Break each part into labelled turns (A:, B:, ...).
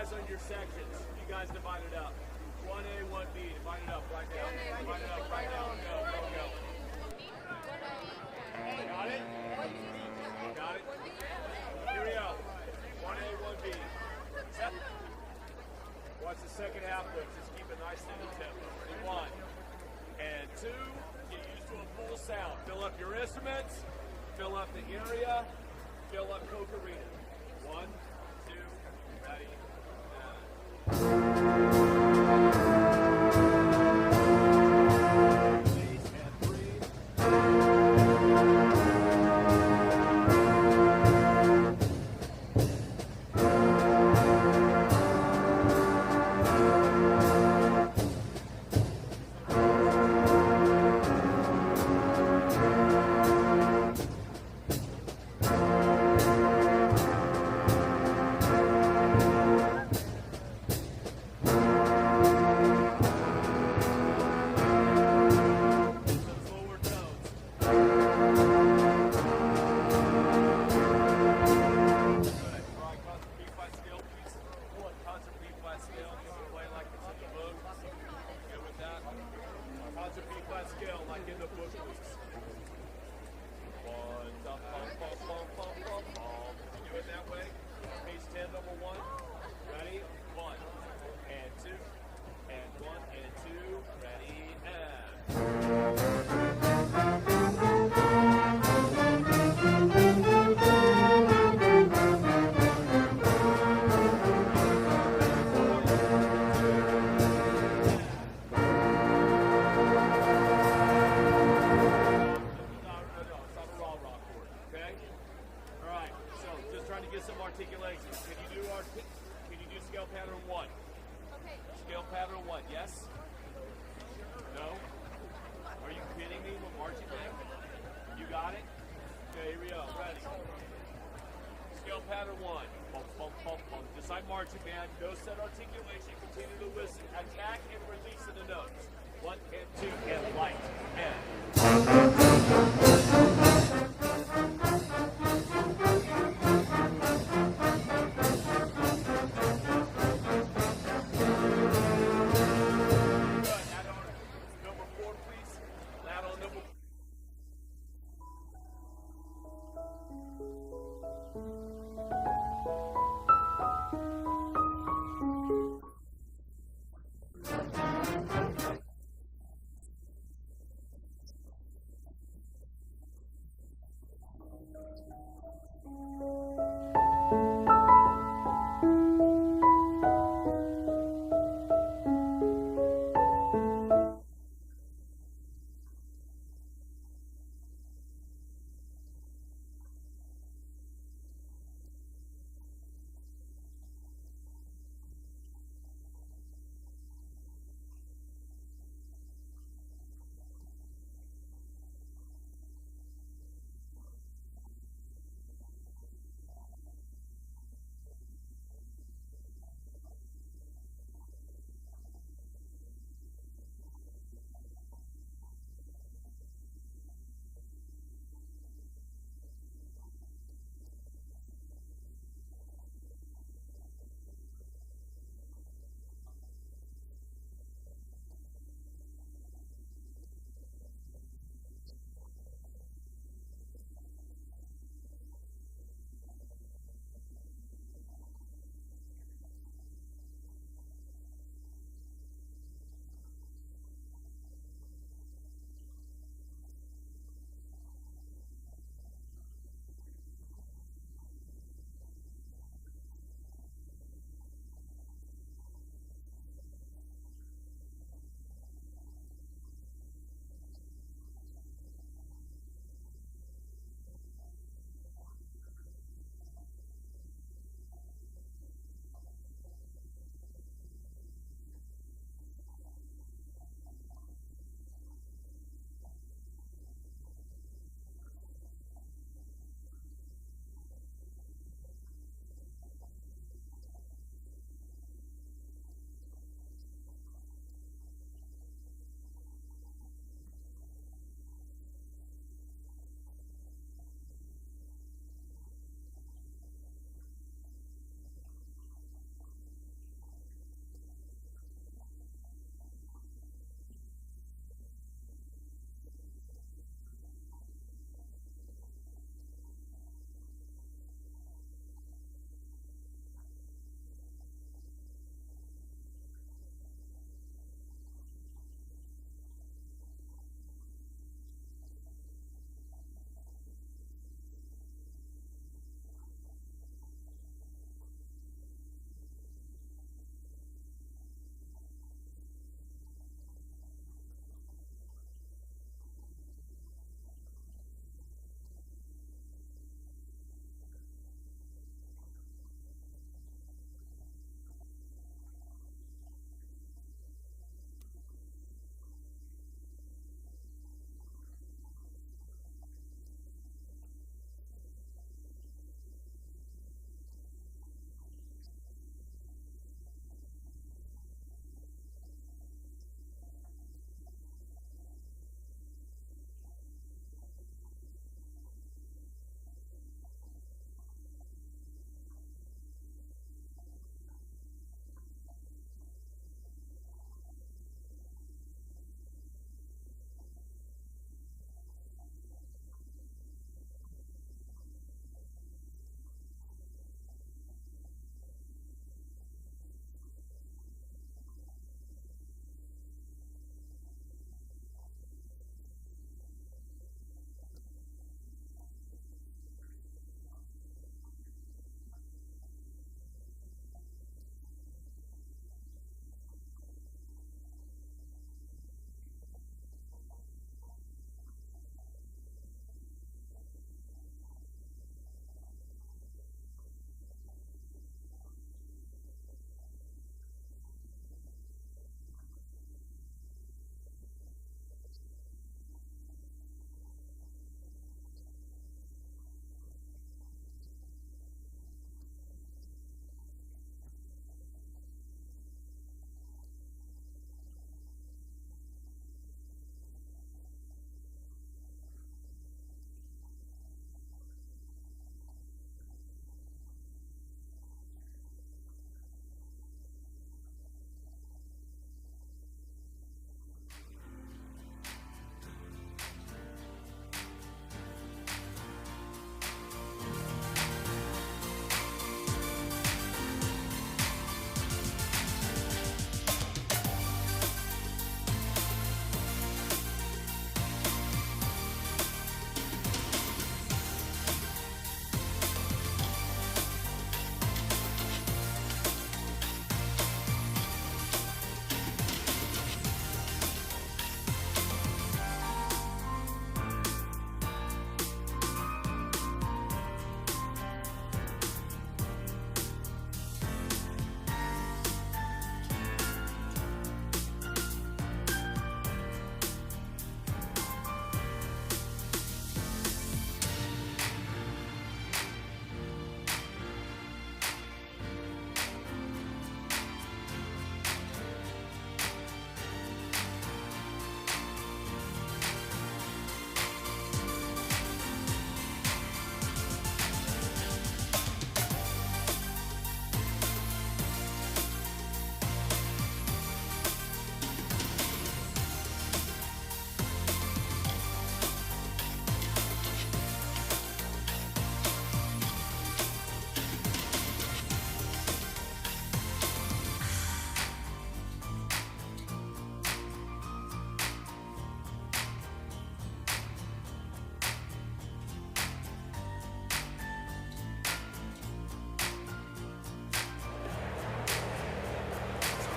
A: guys on your sections. You guys divide it up. 1A, 1B. Divide it up right now. Divide it up right now. Go. Got it? Got it? Here we go. 1A, 1B. Set. Watch the second half lift. Just keep it nice and tempo. 1 and 2. Get used to a full sound. Fill up your instruments. Fill up the area. Fill up Coke Arena. 1, 2, ready, Release and breathe. Marching band, no set articulation, continue to listen, attack and release of the notes. 1 and 2 and light and.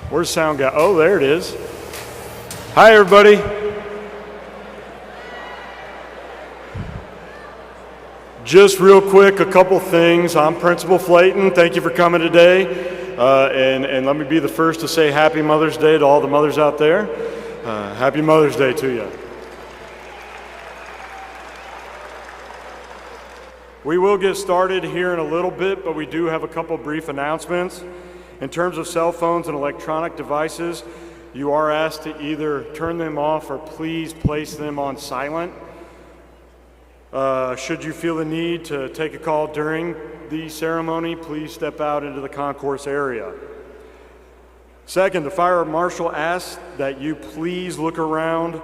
B: Where's sound guy? Oh, there it is. Hi, everybody. Just real quick, a couple things. I'm Principal Flayton. Thank you for coming today. And let me be the first to say Happy Mother's Day to all the mothers out there. Happy Mother's Day to you. We will get started here in a little bit, but we do have a couple brief announcements. In terms of cell phones and electronic devices, you are asked to either turn them off or please place them on silent. Should you feel the need to take a call during the ceremony, please step out into the concourse area. Second, the fire marshal asks that you please look around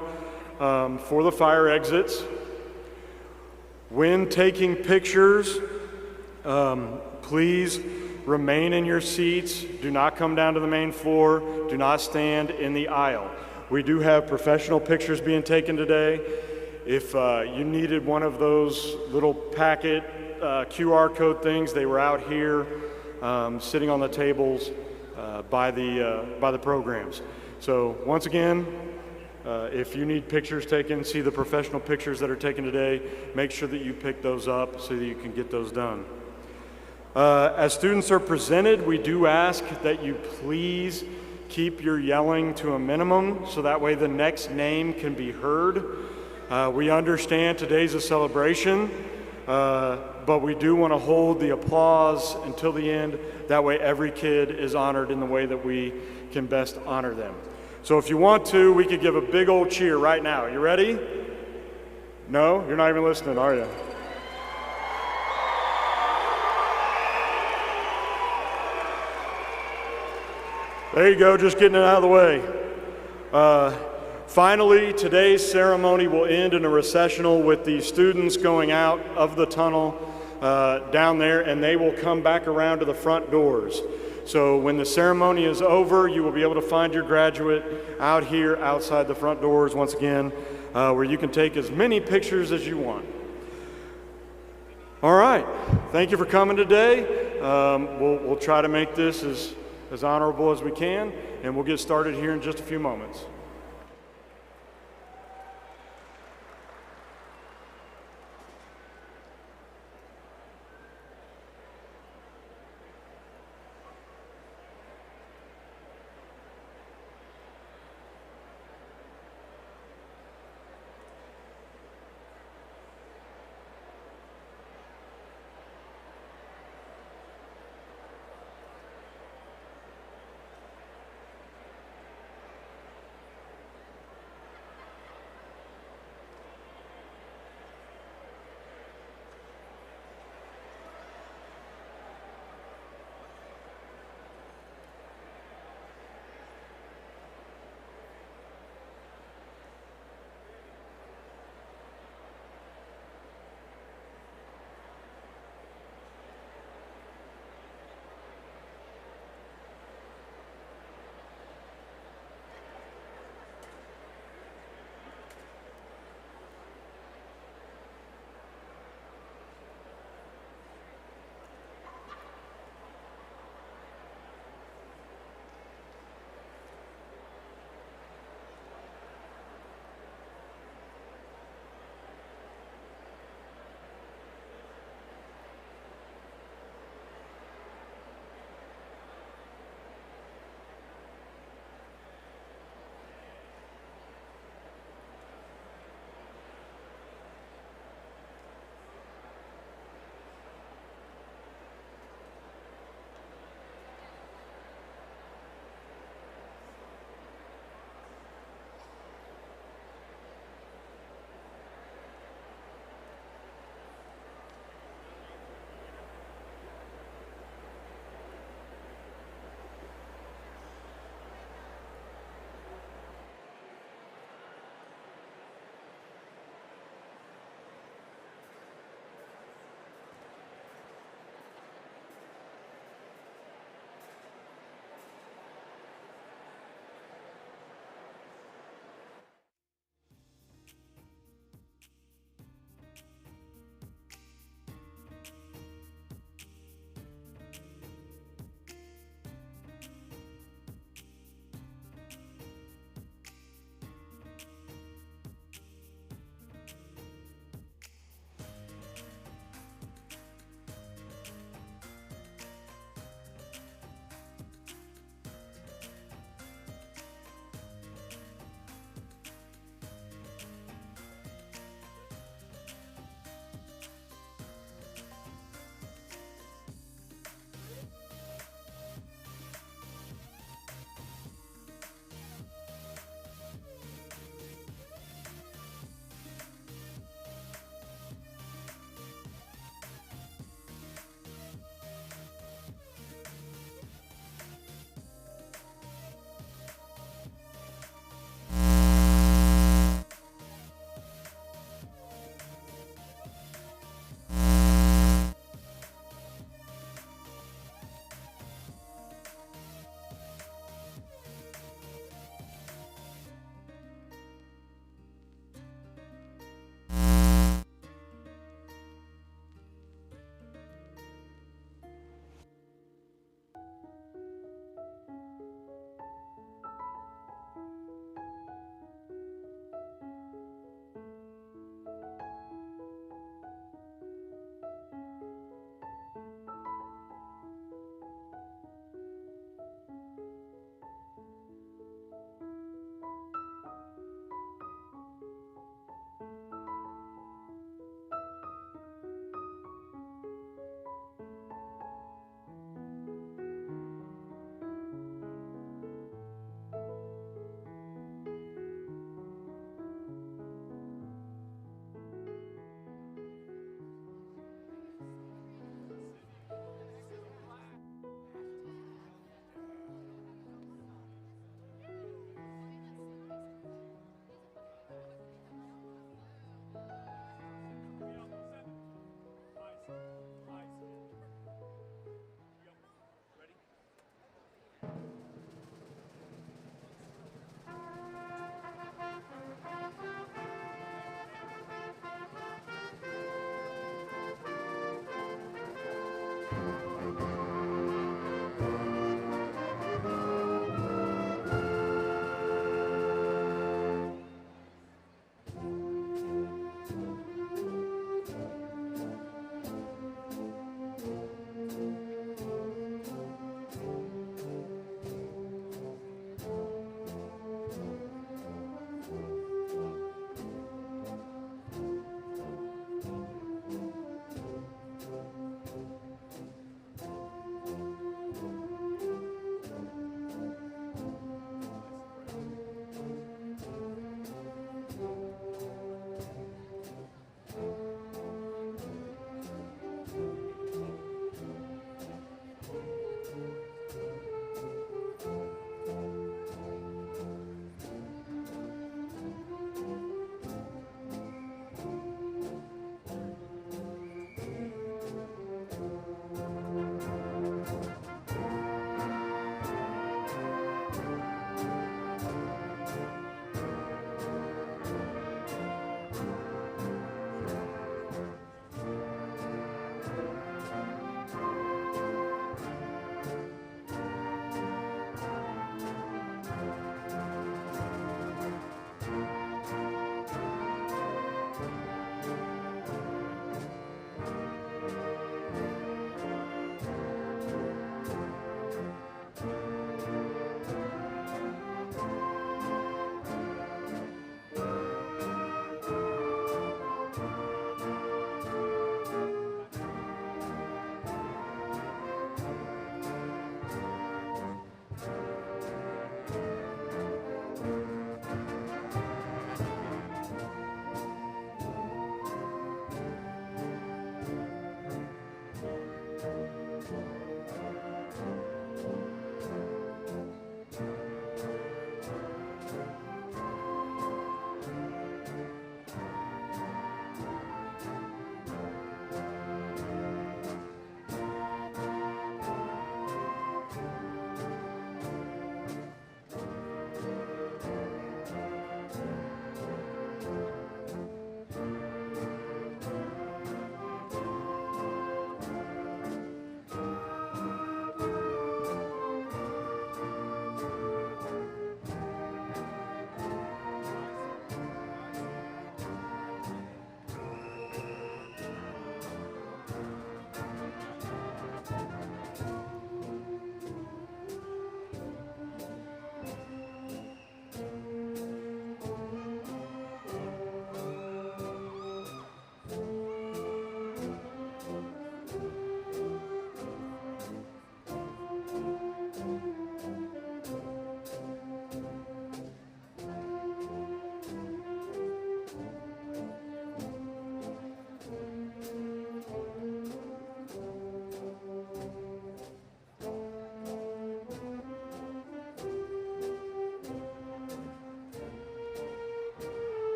B: for the fire exits. When taking pictures, please remain in your seats. Do not come down to the main floor. Do not stand in the aisle. We do have professional pictures being taken today. If you needed one of those little packet QR code things, they were out here sitting on the tables by the programs. So once again, if you need pictures taken, see the professional pictures that are taken today, make sure that you pick those up so that you can get those done. As students are presented, we do ask that you please keep your yelling to a minimum so that way the next name can be heard. We understand today's a celebration, but we do want to hold the applause until the end. That way every kid is honored in the way that we can best honor them. So if you want to, we could give a big old cheer right now. You ready? No? You're not even listening, are you? There you go, just getting it out of the way. Finally, today's ceremony will end in a recessional with the students going out of the tunnel down there, and they will come back around to the front doors. So when the ceremony is over, you will be able to find your graduate out here outside the front doors once again, where you can take as many pictures as you want. All right, thank you for coming today. We'll try to make this as honorable as we can, and we'll get started here in just a few moments.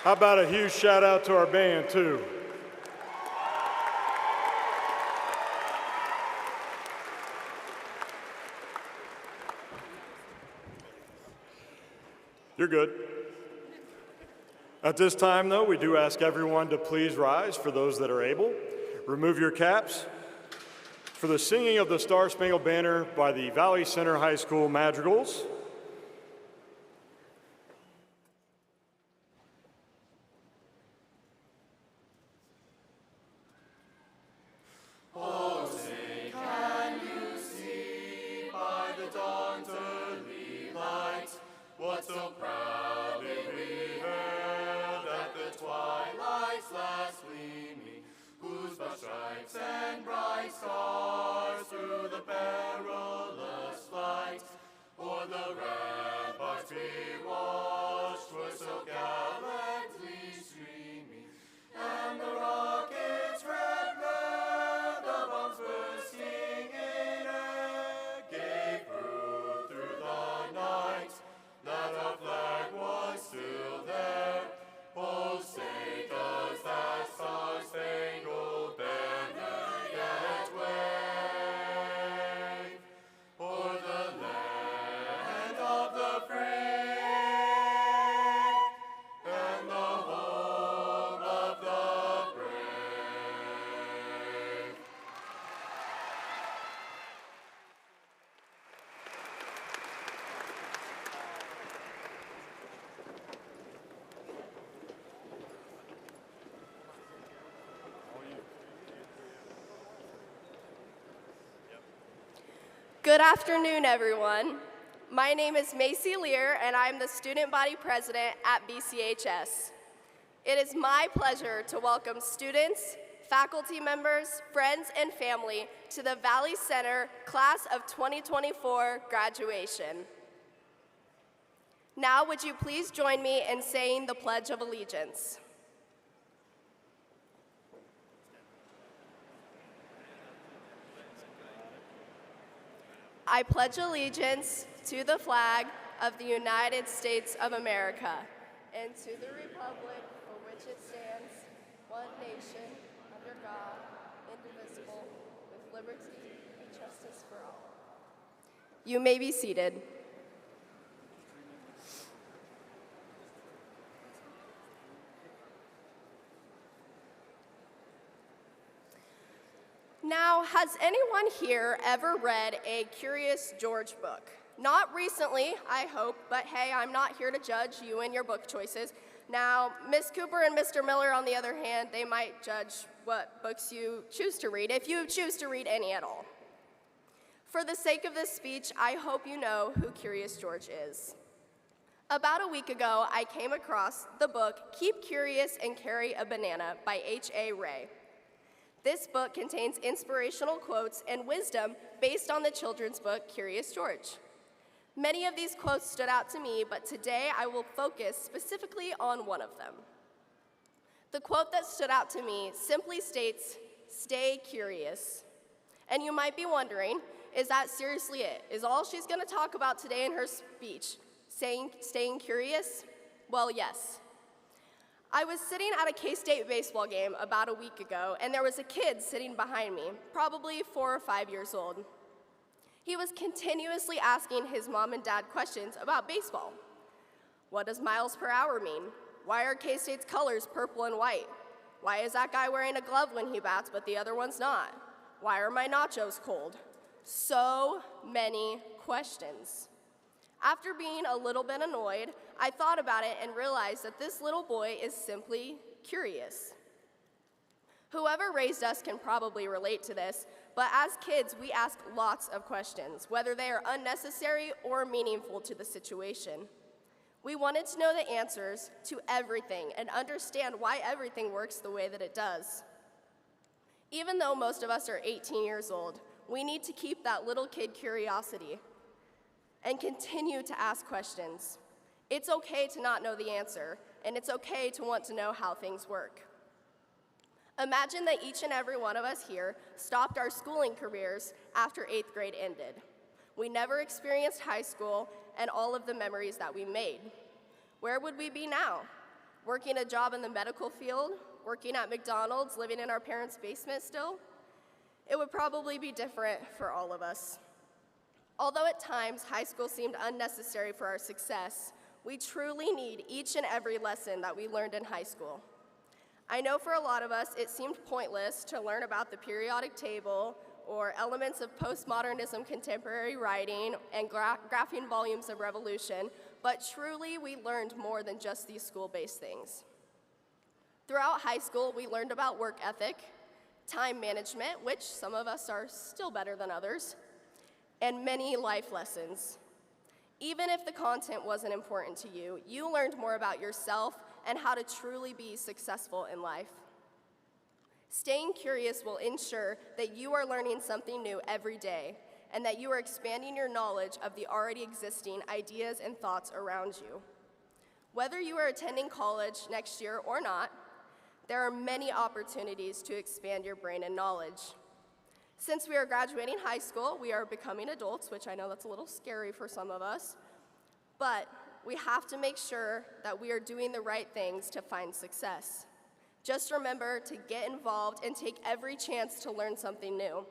B: How about a huge shout out to our band too? You're good. At this time, though, we do ask everyone to please rise for those that are able. Remove your caps for the singing of the Star Spangled Banner by the Valley Center High School Madrigals.
C: Good afternoon, everyone. My name is Macy Lear, and I'm the Student Body President at BCHS. It is my pleasure to welcome students, faculty members, friends, and family to the Valley Center Class of 2024 graduation. Now, would you please join me in saying the Pledge of Allegiance? I pledge allegiance to the flag of the United States of America and to the republic for which it stands, one nation, under God, indivisible, with liberty and justice for all. You may be seated. Now, has anyone here ever read a Curious George book? Not recently, I hope, but hey, I'm not here to judge you and your book choices. Now, Ms. Cooper and Mr. Miller, on the other hand, they might judge what books you choose to read, if you choose to read any at all. For the sake of this speech, I hope you know who Curious George is. About a week ago, I came across the book Keep Curious and Carry a Banana by H.A. Rey. This book contains inspirational quotes and wisdom based on the children's book, Curious George. Many of these quotes stood out to me, but today I will focus specifically on one of them. The quote that stood out to me simply states, "Stay curious." And you might be wondering, is that seriously it? Is all she's going to talk about today in her speech staying curious? Well, yes. I was sitting at a K-State baseball game about a week ago, and there was a kid sitting behind me, probably 4 or 5 years old. He was continuously asking his mom and dad questions about baseball. What does miles per hour mean? Why are K-State's colors purple and white? Why is that guy wearing a glove when he bats, but the other one's not? Why are my nachos cold? So many questions. After being a little bit annoyed, I thought about it and realized that this little boy is simply curious. Whoever raised us can probably relate to this, but as kids, we ask lots of questions, whether they are unnecessary or meaningful to the situation. We wanted to know the answers to everything and understand why everything works the way that it does. Even though most of us are 18 years old, we need to keep that little kid curiosity and continue to ask questions. It's okay to not know the answer, and it's okay to want to know how things work. Imagine that each and every one of us here stopped our schooling careers after 8th grade ended. We never experienced high school and all of the memories that we made. Where would we be now? working a job in the medical field, working at McDonald's, living in our parents' basement still, it would probably be different for all of us. Although at times high school seemed unnecessary for our success, we truly need each and every lesson that we learned in high school. I know for a lot of us it seemed pointless to learn about the periodic table or elements of postmodernism contemporary writing and graphing volumes of revolution, but truly we learned more than just these school-based things. Throughout high school, we learned about work ethic, time management, which some of us are still better than others, and many life lessons. Even if the content wasn't important to you, you learned more about yourself and how to truly be successful in life. Staying curious will ensure that you are learning something new every day and that you are expanding your knowledge of the already existing ideas and thoughts around you. Whether you are attending college next year or not, there are many opportunities to expand your brain and knowledge. Since we are graduating high school, we are becoming adults, which I know that's a little scary for some of us, but we have to make sure that we are doing the right things to find success. Just remember to get involved and take every chance to learn something new.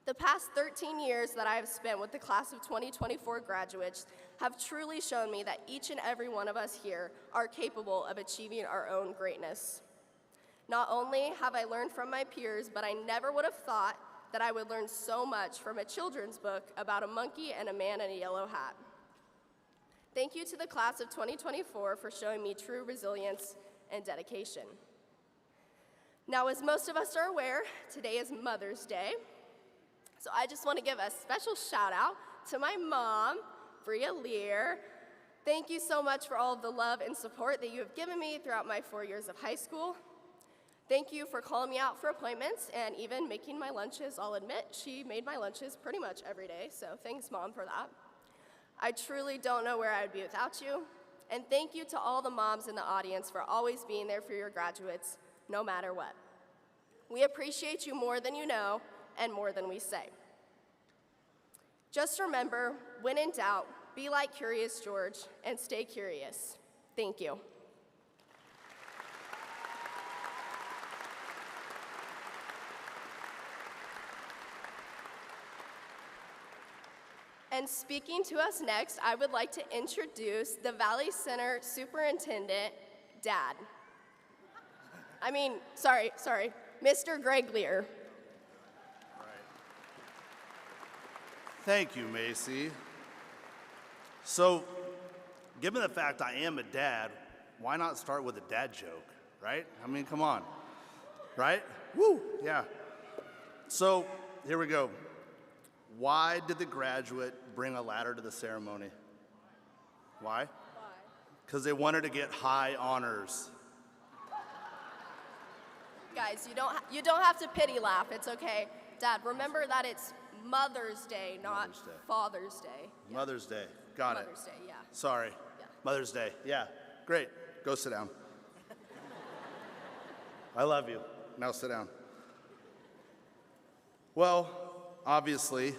C: The past 13 years that I have spent with the class of 2024 graduates have truly shown me that each and every one of us here are capable of achieving our own greatness. Not only have I learned from my peers, but I never would have thought that I would learn so much from a children's book about a monkey and a man in a yellow hat. Thank you to the class of 2024 for showing me true resilience and dedication. Now, as most of us are aware, today is Mother's Day. So I just want to give a special shout out to my mom, Bria Lear. Thank you so much for all of the love and support that you have given me throughout my 4 years of high school. Thank you for calling me out for appointments and even making my lunches. I'll admit, she made my lunches pretty much every day, so thanks, Mom, for that. I truly don't know where I would be without you. And thank you to all the moms in the audience for always being there for your graduates, no matter what. We appreciate you more than you know and more than we say. Just remember, when in doubt, be like Curious George and stay curious. Thank you. And speaking to us next, I would like to introduce the Valley Center Superintendent, Dad. Sorry, Mr. Greg Lear.
D: Thank you, Macy. So, given the fact I am a dad, why not start with a dad joke, right? I mean, come on, right? Woo, yeah. So, here we go. Why did the graduate bring a ladder to the ceremony? Why? Because they wanted to get high honors.
C: Guys, you don't have to pity laugh. It's okay. Dad, remember that it's Mother's Day, not
D: Mother's Day.
C: Father's Day. Yeah.
D: Mother's Day, got it.
C: Mother's Day, yeah.
D: Sorry,
C: Yeah.
D: Mother's Day, yeah, great, go sit down. I love you, now sit down. Well, obviously,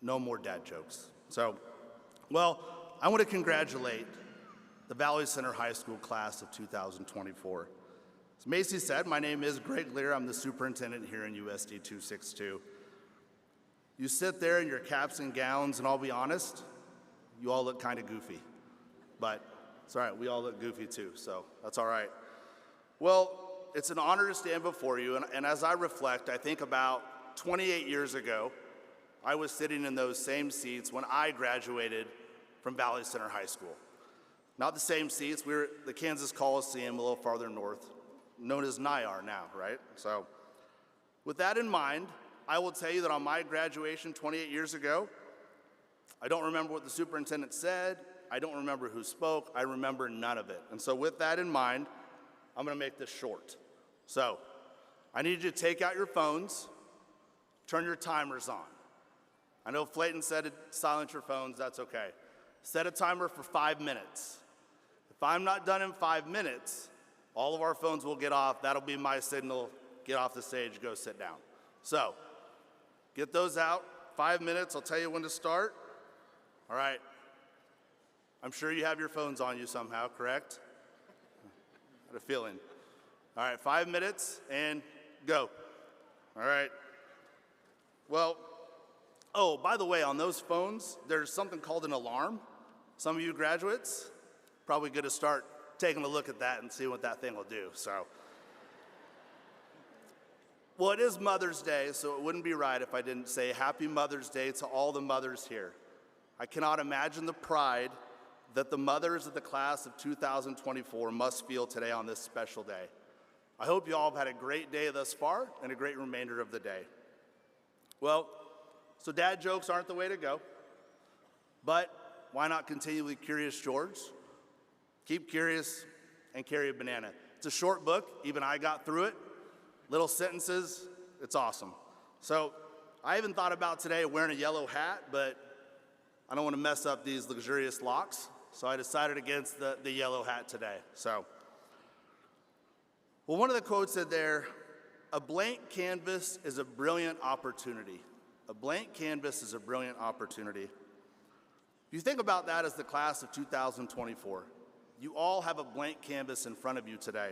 D: no more dad jokes. So, I want to congratulate the Valley Center High School class of 2024. As Macy said, my name is Greg Lear. I'm the superintendent here in USD 262. You sit there in your caps and gowns, and I'll be honest, you all look kind of goofy. But it's all right, we all look goofy too, so that's all right. Well, it's an honor to stand before you, and as I reflect, I think about 28 years ago, I was sitting in those same seats when I graduated from Valley Center High School. Not the same seats, we were at the Kansas Coliseum a little farther north, known as NIAR now, right? So with that in mind, I will tell you that on my graduation 28 years ago, I don't remember what the superintendent said, I don't remember who spoke, I remember none of it. And so with that in mind, I'm gonna make this short. So I need you to take out your phones, turn your timers on. I know Flayton said silence your phones, that's okay. Set a timer for 5 minutes. If I'm not done in 5 minutes, all of our phones will get off. That'll be my signal, get off the stage, go sit down. So, get those out, 5 minutes, I'll tell you when to start. All right, I'm sure you have your phones on you somehow, correct? I had a feeling. All right, 5 minutes and go. All right. Well, oh, by the way, on those phones, there's something called an alarm. Some of you graduates, probably good to start taking a look at that and see what that thing will do. So, well, it is Mother's Day, so it wouldn't be right if I didn't say Happy Mother's Day to all the mothers here. I cannot imagine the pride that the mothers of the class of 2024 must feel today on this special day. I hope you all have had a great day thus far and a great remainder of the day. Well, so dad jokes aren't the way to go, but why not continually Curious George? Keep curious and carry a banana. It's a short book, even I got through it. Little sentences, it's awesome. So I even thought about today wearing a yellow hat, but I don't want to mess up these luxurious locks, so I decided against the yellow hat today. So, well, one of the quotes said there, a blank canvas is a brilliant opportunity. A blank canvas is a brilliant opportunity. If you think about that as the class of 2024, you all have a blank canvas in front of you today.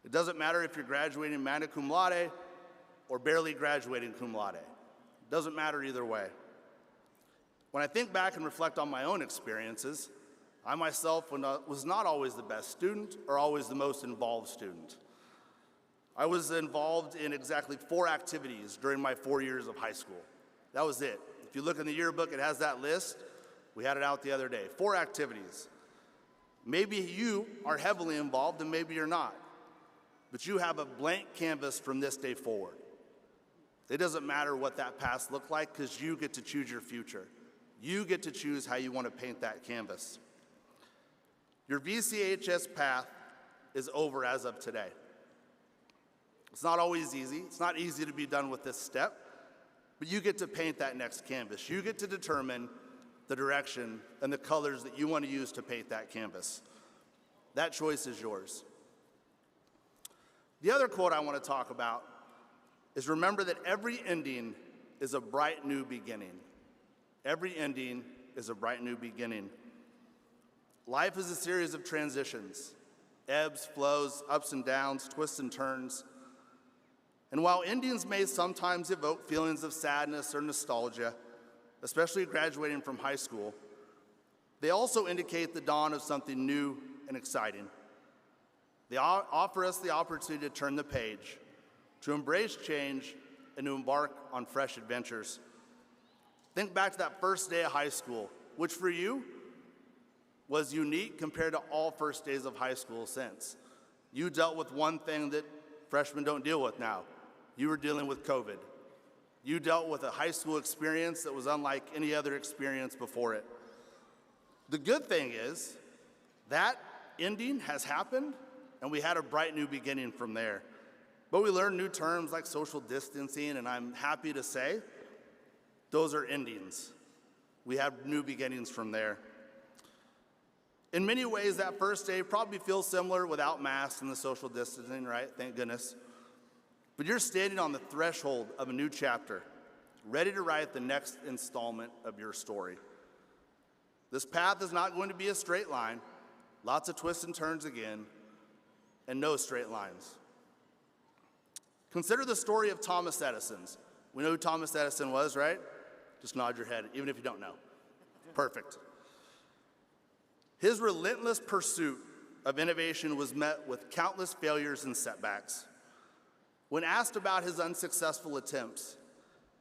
D: It doesn't matter if you're graduating magna cum laude or barely graduating cum laude. It doesn't matter either way. When I think back and reflect on my own experiences, I myself was not always the best student or always the most involved student. I was involved in exactly 4 activities during my 4 years of high school. That was it. If you look in the yearbook, it has that list. We had it out the other day. 4 activities. Maybe you are heavily involved and maybe you're not. But you have a blank canvas from this day forward. It doesn't matter what that past looked like because you get to choose your future. You get to choose how you want to paint that canvas. Your VCHS path is over as of today. It's not always easy. It's not easy to be done with this step, but you get to paint that next canvas. You get to determine the direction and the colors that you want to use to paint that canvas. That choice is yours. The other quote I want to talk about is remember that every ending is a bright new beginning. Every ending is a bright new beginning. Life is a series of transitions, ebbs, flows, ups and downs, twists and turns. And while endings may sometimes evoke feelings of sadness or nostalgia, especially graduating from high school, they also indicate the dawn of something new and exciting. They offer us the opportunity to turn the page, to embrace change, and to embark on fresh adventures. Think back to that first day of high school, which for you was unique compared to all first days of high school since. You dealt with one thing that freshmen don't deal with now. You were dealing with COVID. You dealt with a high school experience that was unlike any other experience before it. The good thing is that ending has happened, and we had a bright new beginning from there. But we learned new terms like social distancing, and I'm happy to say those are endings. We have new beginnings from there. In many ways, that first day probably feels similar without masks and the social distancing, right? Thank goodness. But you're standing on the threshold of a new chapter, ready to write the next installment of your story. This path is not going to be a straight line, lots of twists and turns again, and no straight lines. Consider the story of Thomas Edison's. We know who Thomas Edison was, right? Just nod your head, even if you don't know. Perfect. His relentless pursuit of innovation was met with countless failures and setbacks. When asked about his unsuccessful attempts,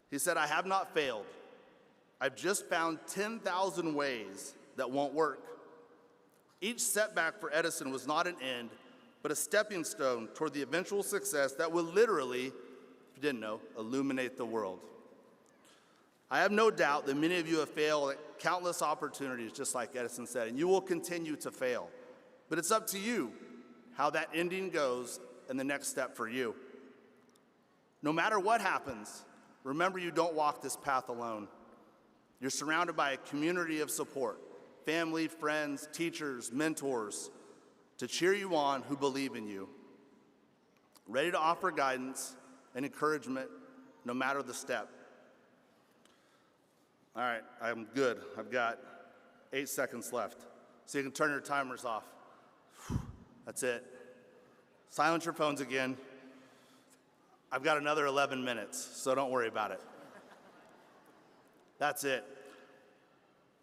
D: he said, "I have not failed. I've just found 10,000 ways that won't work." Each setback for Edison was not an end, but a stepping stone toward the eventual success that will literally, if you didn't know, illuminate the world. I have no doubt that many of you have failed at countless opportunities, just like Edison said, and you will continue to fail. But it's up to you how that ending goes and the next step for you. No matter what happens, remember you don't walk this path alone. You're surrounded by a community of support, family, friends, teachers, mentors, to cheer you on who believe in you, ready to offer guidance and encouragement no matter the step. All right, I'm good. I've got 8 seconds left. So you can turn your timers off. That's it. Silence your phones again. I've got another 11 minutes, so don't worry about it. That's it.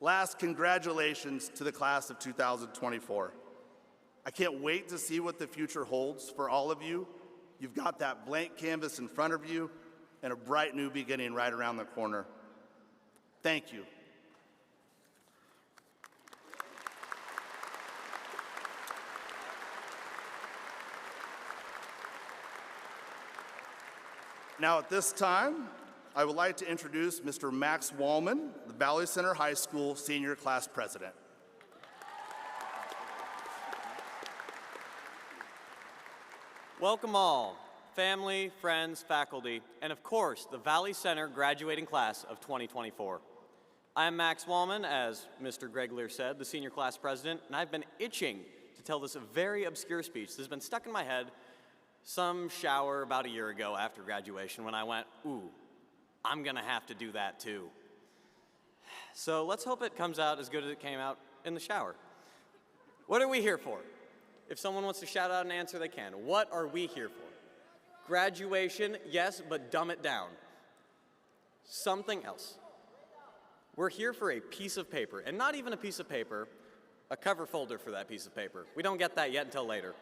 D: Last, congratulations to the class of 2024. I can't wait to see what the future holds for all of you. You've got that blank canvas in front of you and a bright new beginning right around the corner. Thank you. Now at this time, I would like to introduce Mr. Max Wallman, the Valley Center High School Senior Class President.
E: Welcome all, family, friends, faculty, and of course, the Valley Center graduating class of 2024. I am Max Wallman, as Mr. Greg Lear said, the Senior Class President, and I've been itching to tell this very obscure speech that has been stuck in my head some shower about a year ago after graduation when I went, ooh, I'm gonna have to do that too. So let's hope it comes out as good as it came out in the shower. What are we here for? If someone wants to shout out an answer, they can. What are we here for? Graduation, yes, but dumb it down. Something else. We're here for a piece of paper, and not even a piece of paper, a cover folder for that piece of paper. We don't get that yet until later.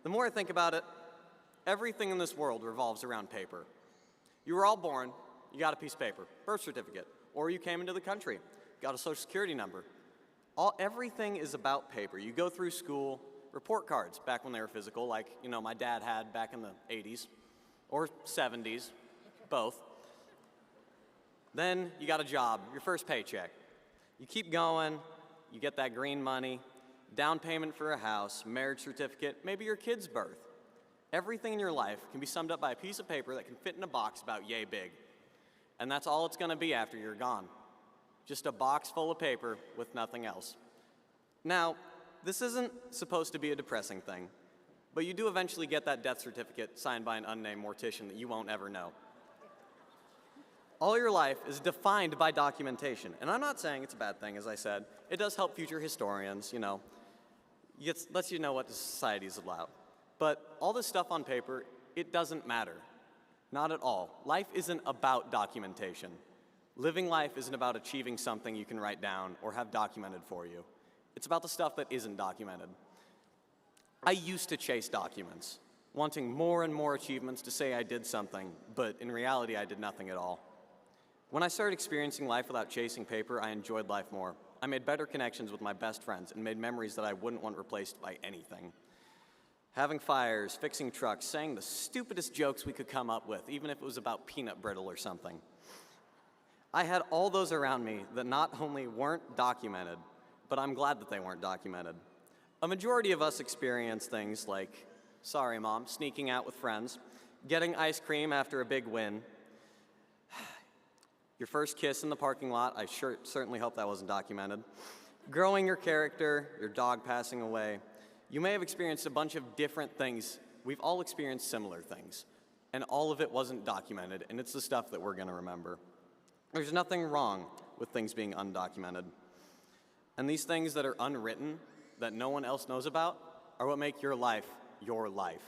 E: The more I think about it, everything in this world revolves around paper. You were all born, you got a piece of paper, birth certificate, or you came into the country, got a social security number. Everything is about paper. You go through school, report cards, back when they were physical, like my dad had back in the 80s, or 70s, both. Then you got a job, your first paycheck. You keep going, you get that green money, down payment for a house, marriage certificate, maybe your kid's birth. Everything in your life can be summed up by a piece of paper that can fit in a box about yay big. And that's all it's gonna be after you're gone. Just a box full of paper with nothing else. Now, this isn't supposed to be a depressing thing, but you do eventually get that death certificate signed by an unnamed mortician that you won't ever know. All your life is defined by documentation, and I'm not saying it's a bad thing, as I said. It does help future historians, it lets you know what the society is about. But all this stuff on paper, it doesn't matter. Not at all. Life isn't about documentation. Living life isn't about achieving something you can write down or have documented for you. It's about the stuff that isn't documented. I used to chase documents, wanting more and more achievements to say I did something, but in reality I did nothing at all. When I started experiencing life without chasing paper, I enjoyed life more. I made better connections with my best friends and made memories that I wouldn't want replaced by anything. Having fires, fixing trucks, saying the stupidest jokes we could come up with, even if it was about peanut brittle or something. I had all those around me that not only weren't documented, but I'm glad that they weren't documented. A majority of us experience things like, sorry mom, sneaking out with friends, getting ice cream after a big win, your first kiss in the parking lot, I certainly hope that wasn't documented, growing your character, your dog passing away. You may have experienced a bunch of different things. We've all experienced similar things, and all of it wasn't documented, and it's the stuff that we're gonna remember. There's nothing wrong with things being undocumented. And these things that are unwritten, that no one else knows about, are what make your life your life.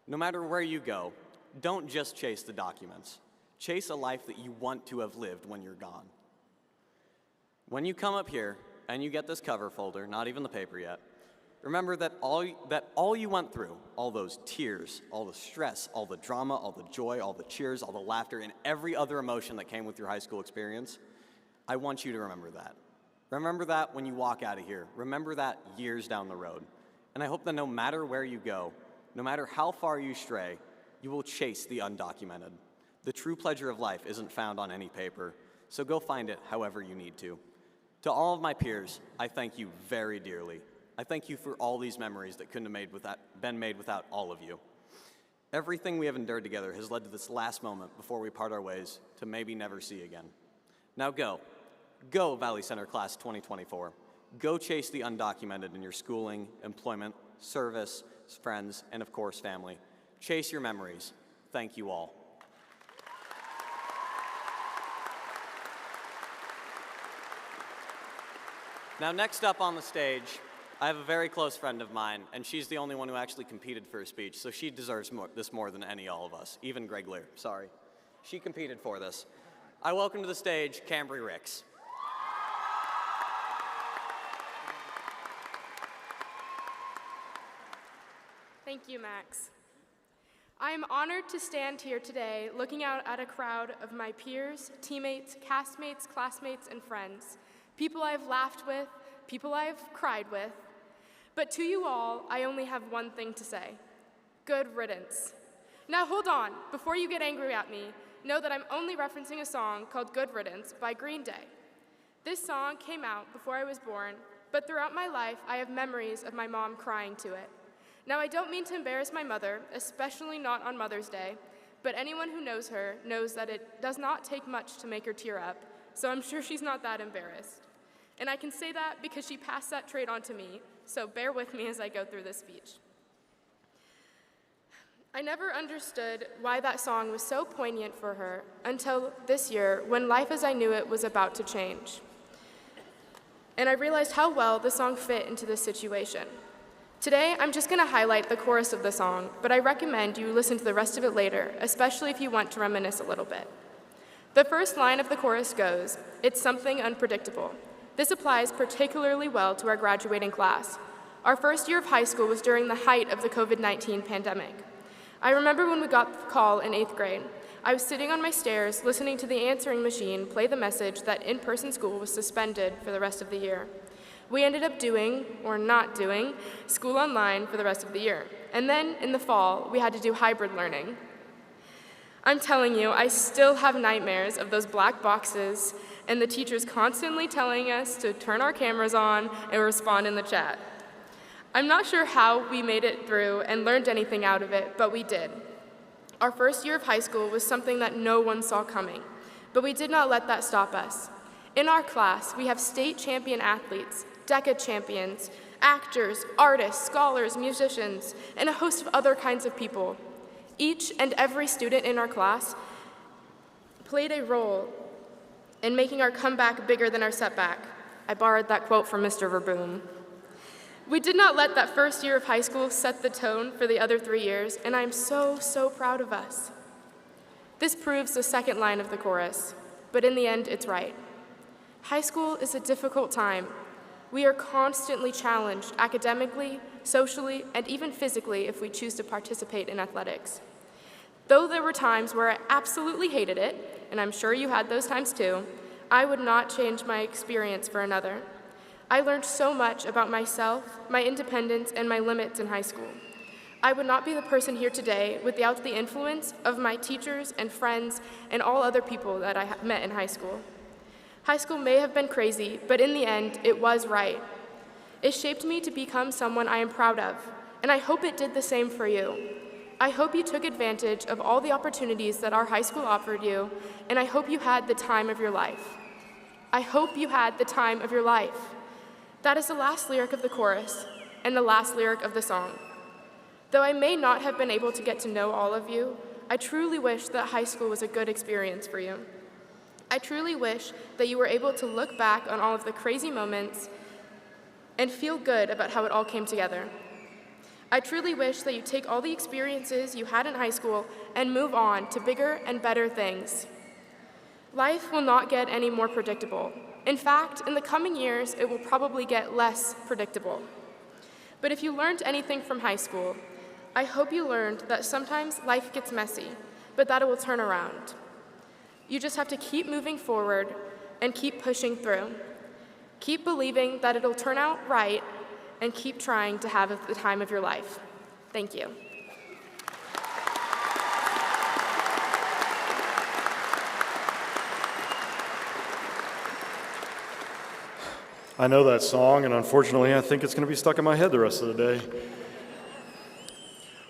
E: No matter where you go, don't just chase the documents. Chase a life that you want to have lived when you're gone. When you come up here and you get this cover folder, not even the paper yet, remember that all you went through, all those tears, all the stress, all the drama, all the joy, all the cheers, all the laughter, and every other emotion that came with your high school experience, I want you to remember that. Remember that when you walk out of here. Remember that years down the road. And I hope that no matter where you go, no matter how far you stray, you will chase the undocumented. The true pleasure of life isn't found on any paper, so go find it however you need to. To all of my peers, I thank you very dearly. I thank you for all these memories that couldn't have been made without all of you. Everything we have endured together has led to this last moment before we part our ways to maybe never see again. Now go Valley Center Class 2024. Go chase the undocumented in your schooling, employment, service, friends, and of course family. Chase your memories. Thank you all. Now next up on the stage I have a very close friend of mine, and she's the only one who actually competed for a speech, so she deserves this more than all of us, even Greg Lear, sorry. She competed for this. I welcome to the stage Cambry Ricks.
F: Thank you, Max. I am honored to stand here today looking out at a crowd of my peers, teammates, castmates, classmates, and friends, people I have laughed with, people I have cried with. But to you all, I only have one thing to say. Good riddance. Now hold on, before you get angry at me, know that I'm only referencing a song called Good Riddance by Green Day. This song came out before I was born, but throughout my life, I have memories of my mom crying to it. Now, I don't mean to embarrass my mother, especially not on Mother's Day, but anyone who knows her knows that it does not take much to make her tear up, so I'm sure she's not that embarrassed. And I can say that because she passed that trait on to me, so bear with me as I go through this speech. I never understood why that song was so poignant for her until this year when life as I knew it was about to change. And I realized how well the song fit into this situation. Today, I'm just going to highlight the chorus of the song, but I recommend you listen to the rest of it later, especially if you want to reminisce a little bit. The first line of the chorus goes, "It's something unpredictable." This applies particularly well to our graduating class. Our first year of high school was during the height of the COVID-19 pandemic. I remember when we got the call in 8th grade. I was sitting on my stairs listening to the answering machine play the message that in-person school was suspended for the rest of the year. We ended up doing, or not doing, school online for the rest of the year. And then, in the fall, we had to do hybrid learning. I'm telling you, I still have nightmares of those black boxes and the teachers constantly telling us to turn our cameras on and respond in the chat. I'm not sure how we made it through and learned anything out of it, but we did. Our first year of high school was something that no one saw coming, but we did not let that stop us. In our class, we have state champion athletes, DECA champions, actors, artists, scholars, musicians, and a host of other kinds of people. Each and every student in our class played a role in making our comeback bigger than our setback. I borrowed that quote from Mr. Verboom. We did not let that first year of high school set the tone for the other 3 years, and I'm so, so proud of us. This proves the second line of the chorus, but in the end, it's right. High school is a difficult time. We are constantly challenged academically, socially, and even physically if we choose to participate in athletics. Though there were times where I absolutely hated it, and I'm sure you had those times too, I would not change my experience for another. I learned so much about myself, my independence, and my limits in high school. I would not be the person here today without the influence of my teachers and friends and all other people that I met in high school. High school may have been crazy, but in the end, it was right. It shaped me to become someone I am proud of, and I hope it did the same for you. I hope you took advantage of all the opportunities that our high school offered you, and I hope you had the time of your life. I hope you had the time of your life. That is the last lyric of the chorus and the last lyric of the song. Though I may not have been able to get to know all of you, I truly wish that high school was a good experience for you. I truly wish that you were able to look back on all of the crazy moments and feel good about how it all came together. I truly wish that you take all the experiences you had in high school and move on to bigger and better things. Life will not get any more predictable. In fact, in the coming years, it will probably get less predictable. But if you learned anything from high school, I hope you learned that sometimes life gets messy, but that it will turn around. You just have to keep moving forward and keep pushing through. Keep believing that it'll turn out right and keep trying to have the time of your life. Thank you.
B: I know that song, and unfortunately, I think it's going to be stuck in my head the rest of the day.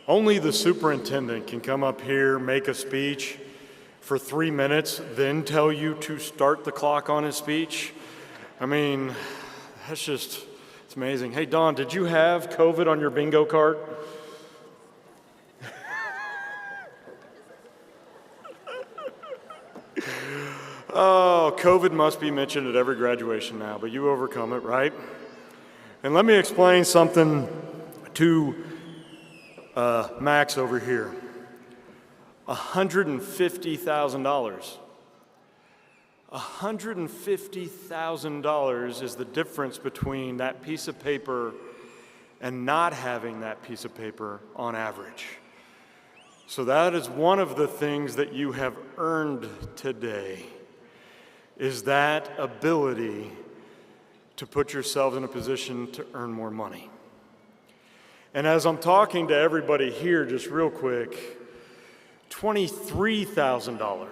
B: Only the superintendent can come up here, make a speech for 3 minutes, then tell you to start the clock on his speech. I mean, it's amazing. Hey, Don, did you have COVID on your bingo card? Oh, COVID must be mentioned at every graduation now, but you overcome it, right? And let me explain something to Max over here. $150,000. $150,000 is the difference between that piece of paper and not having that piece of paper on average. So that is one of the things that you have earned today, is that ability to put yourselves in a position to earn more money. And as I'm talking to everybody here, just real quick, $23,000.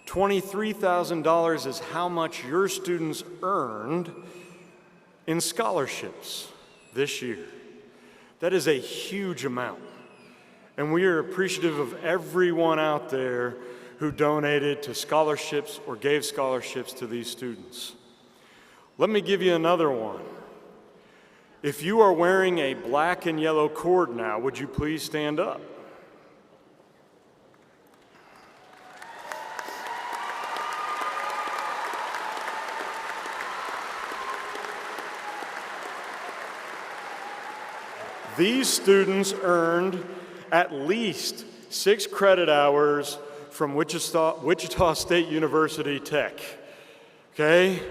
B: $23,000 is how much your students earned in scholarships this year. That is a huge amount. And we are appreciative of everyone out there who donated to scholarships or gave scholarships to these students. Let me give you another one. If you are wearing a black and yellow cord now, would you please stand up? These students earned at least 6 credit hours from Wichita State University Tech, okay?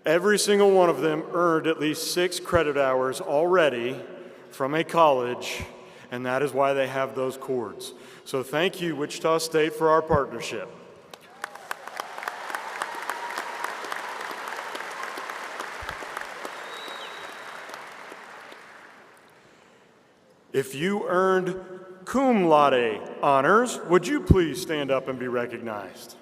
B: Every single one of them earned at least 6 credit hours already from a college, and that is why they have those cords. So thank you, Wichita State, for our partnership. If you earned cum laude honors, would you please stand up and be recognized?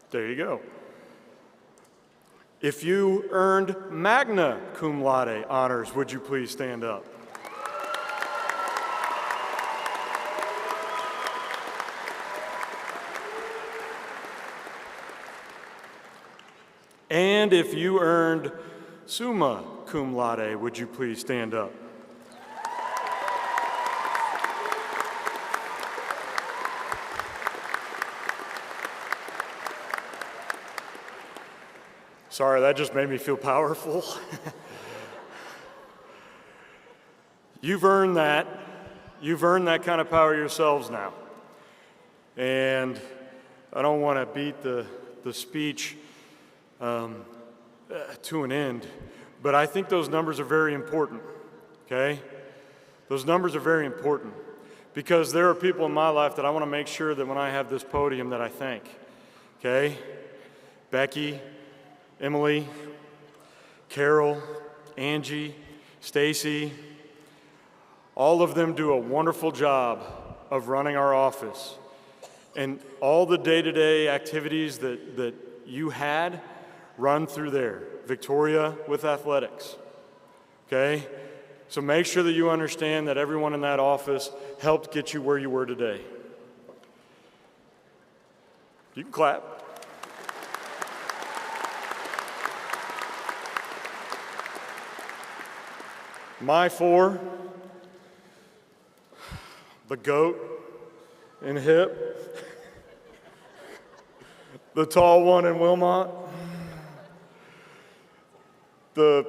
B: There you go. If you earned magna cum laude honors, would you please stand up? And if you earned summa cum laude, would you please stand up? Sorry, that just made me feel powerful. You've earned that. You've earned that kind of power yourselves now. And I don't want to beat the speech to an end, but I think those numbers are very important, okay? Those numbers are very important because there are people in my life that I want to make sure that when I have this podium that I thank, okay? Becky, Emily, Carol, Angie, Stacy, all of them do a wonderful job of running our office. And all the day-to-day activities that you had run through there. Victoria with athletics, okay? So make sure that you understand that everyone in that office helped get you where you were today. You can clap. My 4, the GOAT in hip, the tall one in Wilmot, the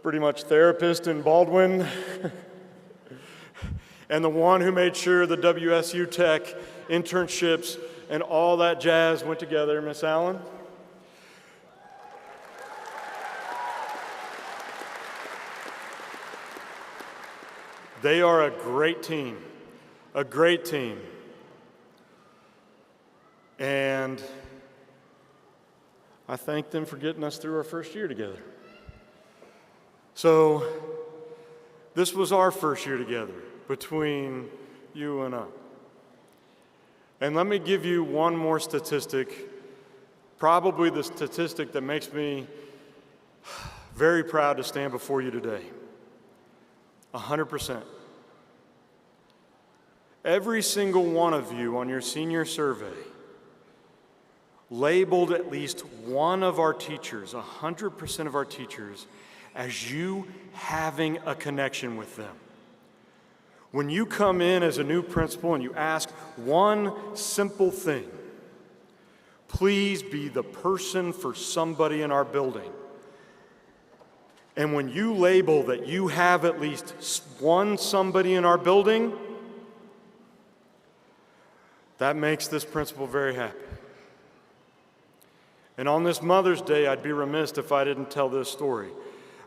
B: pretty much therapist in Baldwin, and the one who made sure the WSU Tech internships and all that jazz went together, Miss Allen. They are a great team, a great team. And I thank them for getting us through our first year together. So this was our first year together between you and I. And let me give you one more statistic, probably the statistic that makes me very proud to stand before you today. 100%. Every single one of you on your senior survey labeled at least one of our teachers, 100% of our teachers, as you having a connection with them. When you come in as a new principal and you ask one simple thing, please be the person for somebody in our building. And when you label that you have at least one somebody in our building, that makes this principal very happy. And on this Mother's Day, I'd be remiss if I didn't tell this story.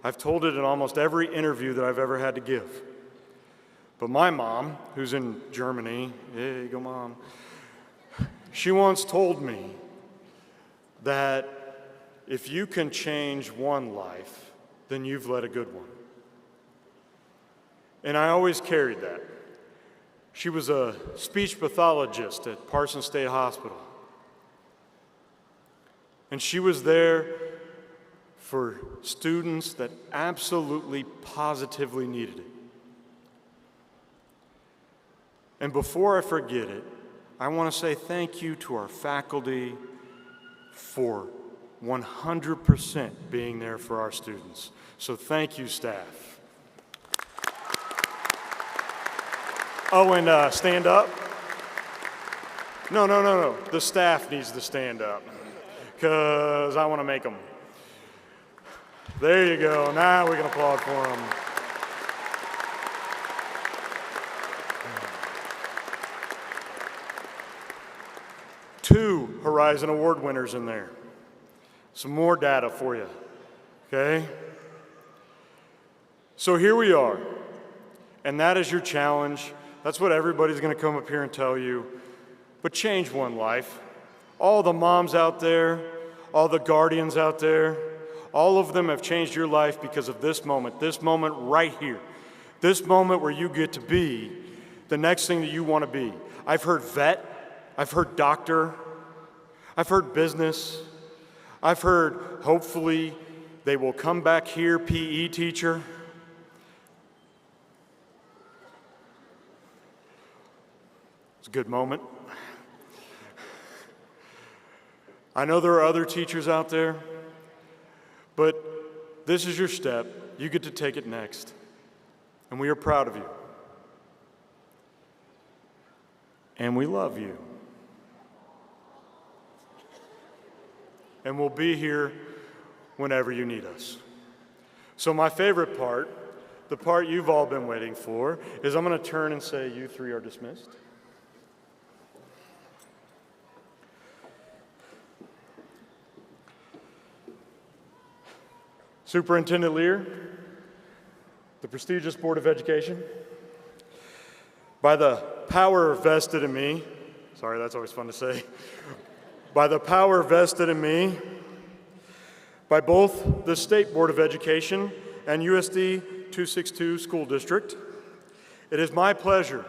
B: I've told it in almost every interview that I've ever had to give. But my mom, who's in Germany, hey, go mom, she once told me that if you can change one life, then you've led a good one. And I always carried that. She was a speech pathologist at Parsons State Hospital. And she was there for students that absolutely, positively needed it. And before I forget it, I want to say thank you to our faculty for 100% being there for our students. So thank you, staff. Oh, and stand up? No. The staff needs to stand up because I want to make them. There you go. Now we can applaud for them. Two Horizon Award winners in there. Some more data for you, okay? So here we are, and that is your challenge. That's what everybody's going to come up here and tell you. But change one life. All the moms out there, all the guardians out there, all of them have changed your life because of this moment right here, this moment where you get to be the next thing that you want to be. I've heard vet. I've heard doctor, I've heard business, I've heard hopefully they will come back here, PE teacher. It's a good moment. I know there are other teachers out there, but this is your step. You get to take it next, and we are proud of you, and we love you. And we'll be here whenever you need us. So my favorite part, the part you've all been waiting for, is I'm going to turn and say, you three are dismissed. Superintendent Lear, the prestigious Board of Education, by the power vested in me, sorry, that's always fun to say, by the power vested in me by both the State Board of Education and USD 262 School District, it is my pleasure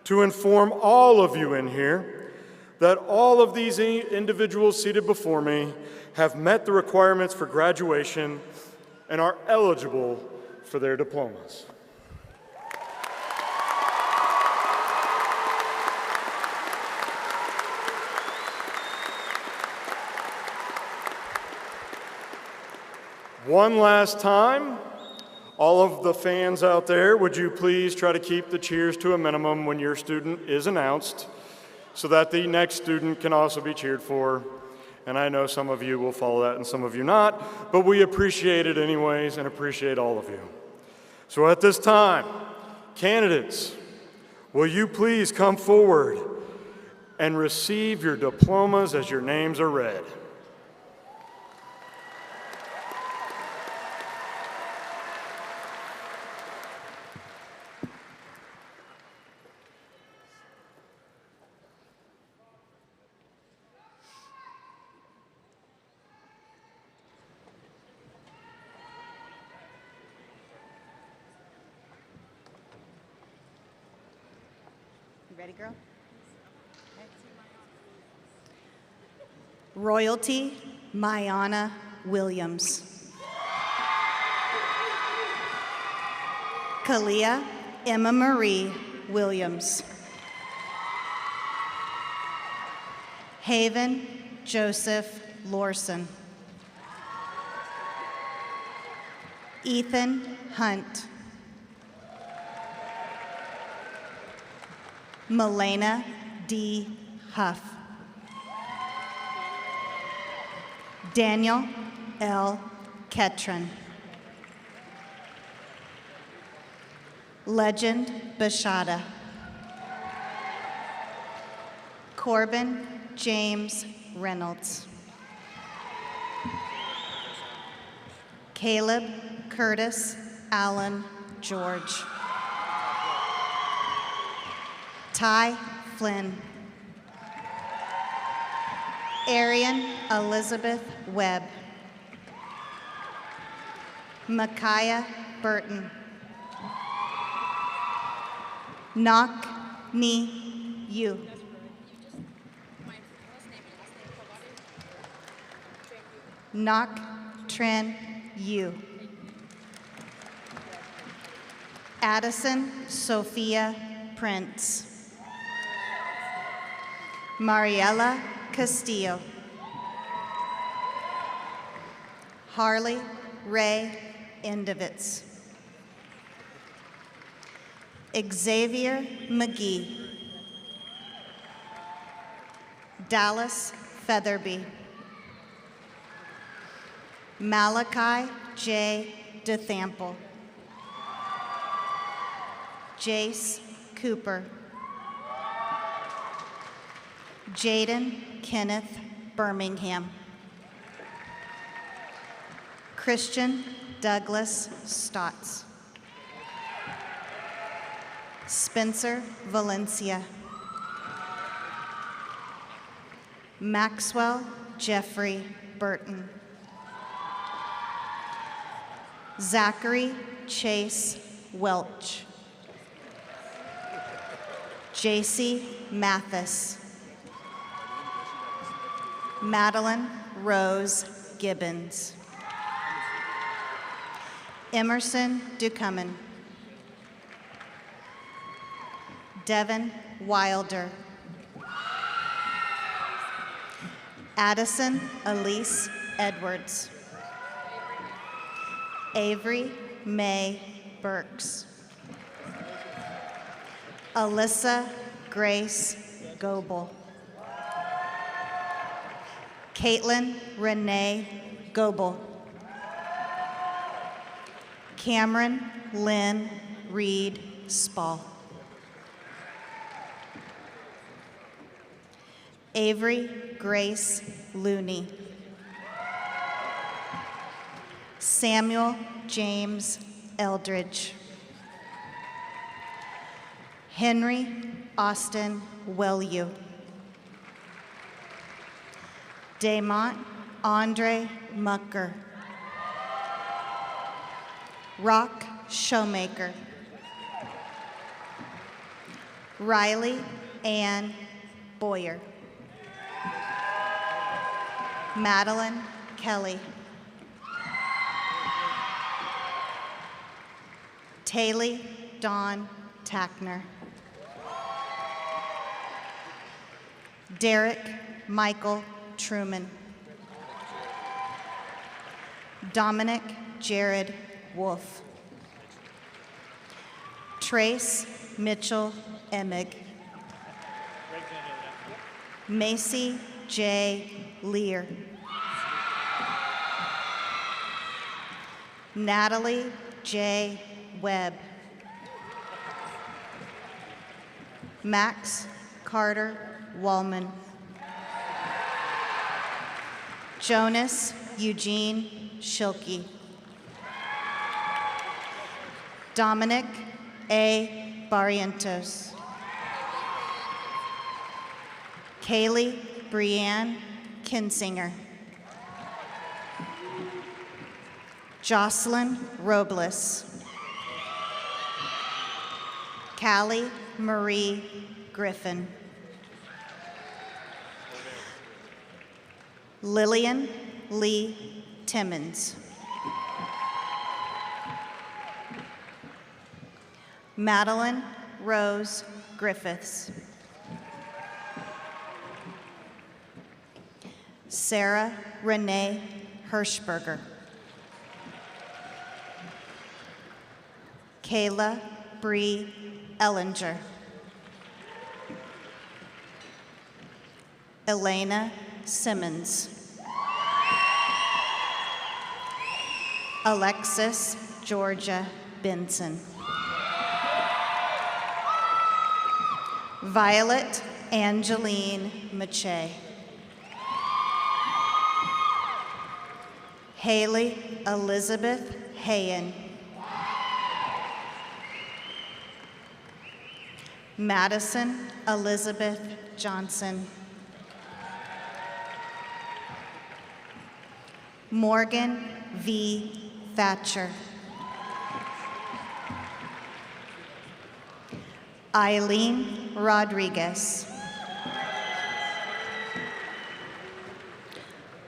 B: to inform all of you in here that all of these individuals seated before me have met the requirements for graduation and are eligible for their diplomas. One last time, all of the fans out there, would you please try to keep the cheers to a minimum when your student is announced so that the next student can also be cheered for. And I know some of you will follow that and some of you not, but we appreciate it anyways and appreciate all of you. So at this time, candidates, will you please come forward and receive your diplomas as your names are read.
G: Ready, girl? Royalty, Mayana Williams. Kalia Emma Marie Williams. Haven Joseph Lorson. Ethan Hunt. Milena D. Huff. Daniel L. Ketron. Legend Bashada. Corbin James Reynolds. Caleb Curtis Allen George. Ty Flynn. Arian Elizabeth Webb. Micaiah Burton. Nok Ni Yu. Nok Tren Yu. Addison Sophia Prince. Mariela Castillo. Harley Ray Indovitz. Xavier McGee. Dallas Featherby. Malachi J. DeThample. Jace Cooper. Jaden Kenneth Birmingham. Christian Douglas Stotts. Spencer Valencia. Maxwell Jeffrey Burton. Zachary Chase Welch. JC Mathis. Madeline Rose Gibbons. Emerson Ducommun. Devin Wilder. Addison Elise Edwards. Avery May Burks. Alyssa Grace Goebel. Caitlin Renee Goebel. Cameron Lynn Reed Spall. Avery Grace Looney. Samuel James Eldridge. Henry Austin Wellew. Daymont Andre Mucker. Rock Showmaker. Riley Ann Boyer. Madeline Kelly. Taylor Dawn Tackner. Derek Michael Truman. Dominic Jared Wolf. Trace Mitchell Emig. Macy J. Lear. Natalie J. Webb. Max Carter Wallman. Jonas Eugene Schilke. Dominic A. Barrientos. Kaylee Brianne Kinsinger. Jocelyn Robles. Callie Marie Griffin. Lillian Lee Timmons. Madeline Rose Griffiths. Sarah Renee Hirschberger. Kayla Bree Ellinger. Elena Simmons. Alexis Georgia Benson. Violet Angeline Mache. Haley Elizabeth Hayen. Madison Elizabeth Johnson. Morgan V. Thatcher. Eileen Rodriguez.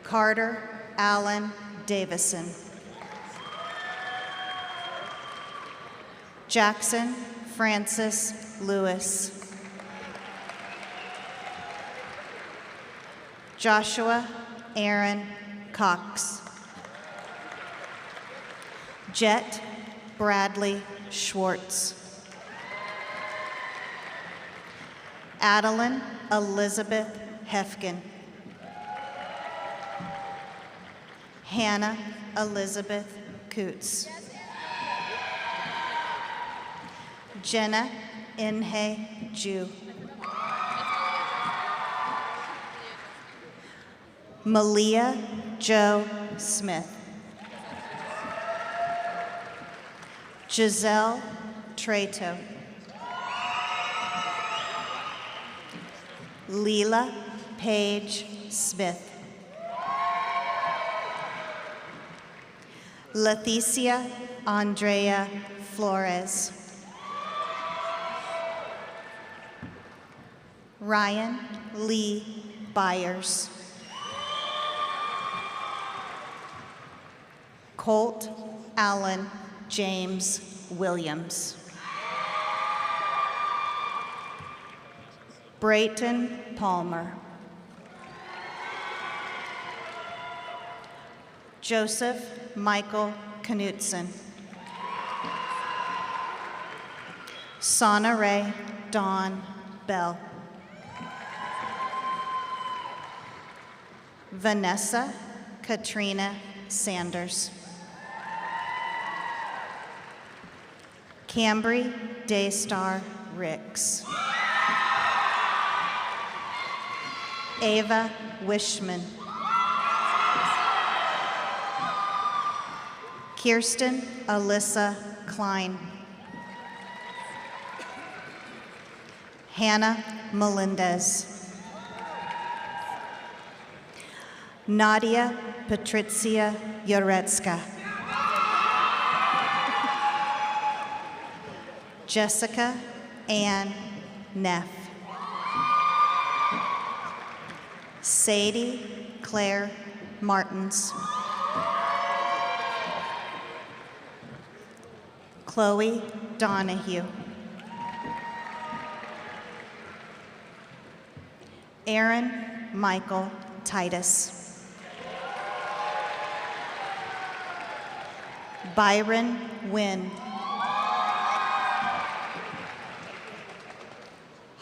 G: Carter Allen Davison. Jackson Francis Lewis. Joshua Aaron Cox. Jet Bradley Schwartz. Adeline Elizabeth Hefkin. Hannah Elizabeth Coots. Jenna Inhe Ju. Malia Jo Smith. Giselle Trato. Leela Page Smith. Leticia Andrea Flores. Ryan Lee Byers. Colt Allen James Williams. Brayton Palmer. Joseph Michael Knutson. Sonare Dawn Bell. Vanessa Katrina Sanders. Cambry Daystar Ricks. Ava Wishman. Kirsten Alyssa Klein. Hannah Melendez. Nadia Patricia Yoretska. Jessica Ann Neff. Sadie Claire Martins. Chloe Donahue. Aaron Michael Titus. Byron Wynn.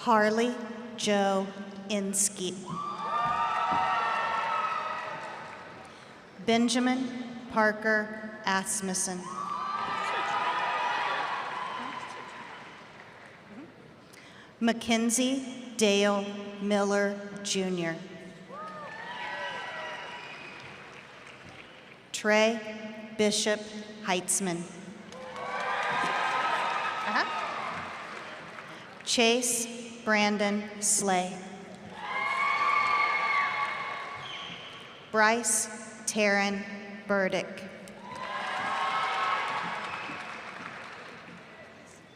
G: Harley Joe Inskeep. Benjamin Parker Asmussen. Mackenzie Dale Miller Jr. Trey Bishop Heitzman. Chase Brandon Slay. Bryce Taryn Burdick.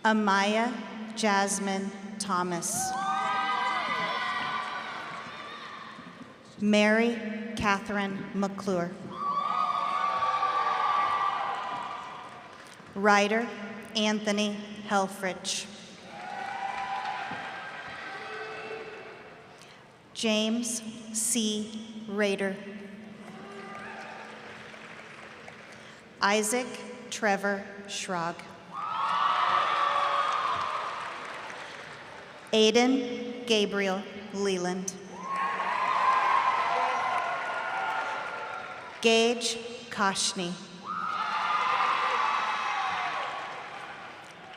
G: Amaya Jasmine Thomas. Mary Catherine McClure. Ryder Anthony Helfrich. James C. Rader. Isaac Trevor Schrog. Aiden Gabriel Leland. Gage Koshny.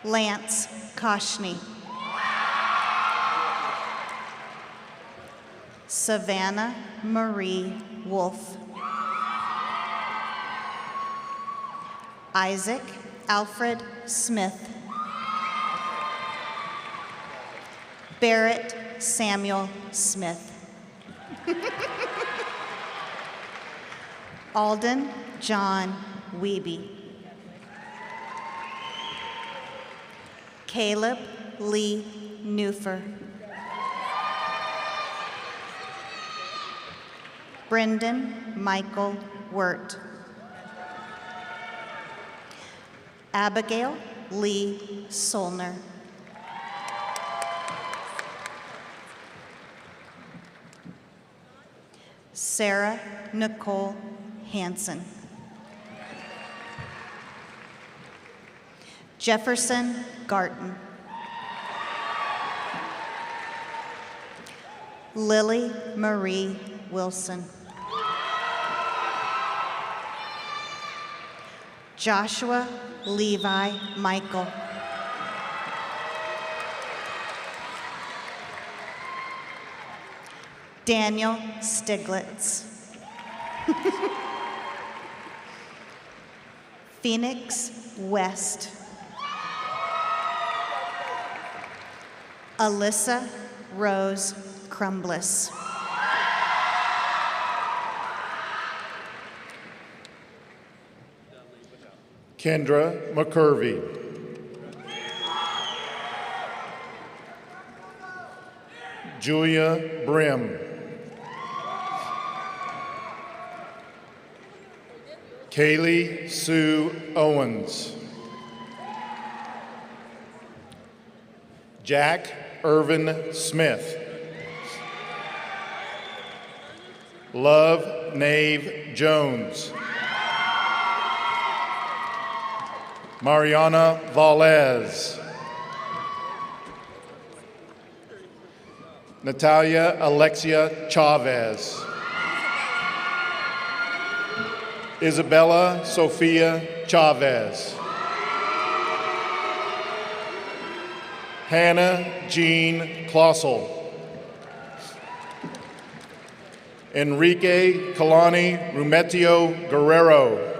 G: Lance Koshny. Savannah Marie Wolf. Isaac Alfred Smith. Barrett Samuel Smith. Alden John Wiebe. Caleb Lee Newfer. Brendan Michael Wirt. Abigail Lee Solner. Sarah Nicole Hansen. Jefferson Garton. Lily Marie Wilson. Joshua Levi Michael. Daniel Stiglitz. Phoenix West. Alyssa Rose Crumbliss.
B: Kendra McCurvey. Julia Brim. Kaylee Sue Owens. Jack Irvin Smith. Love Nave Jones. Mariana Valez. Natalia Alexia Chavez. Isabella Sophia Chavez. Hannah Jean Klossel. Enrique Kalani Rumetio Guerrero.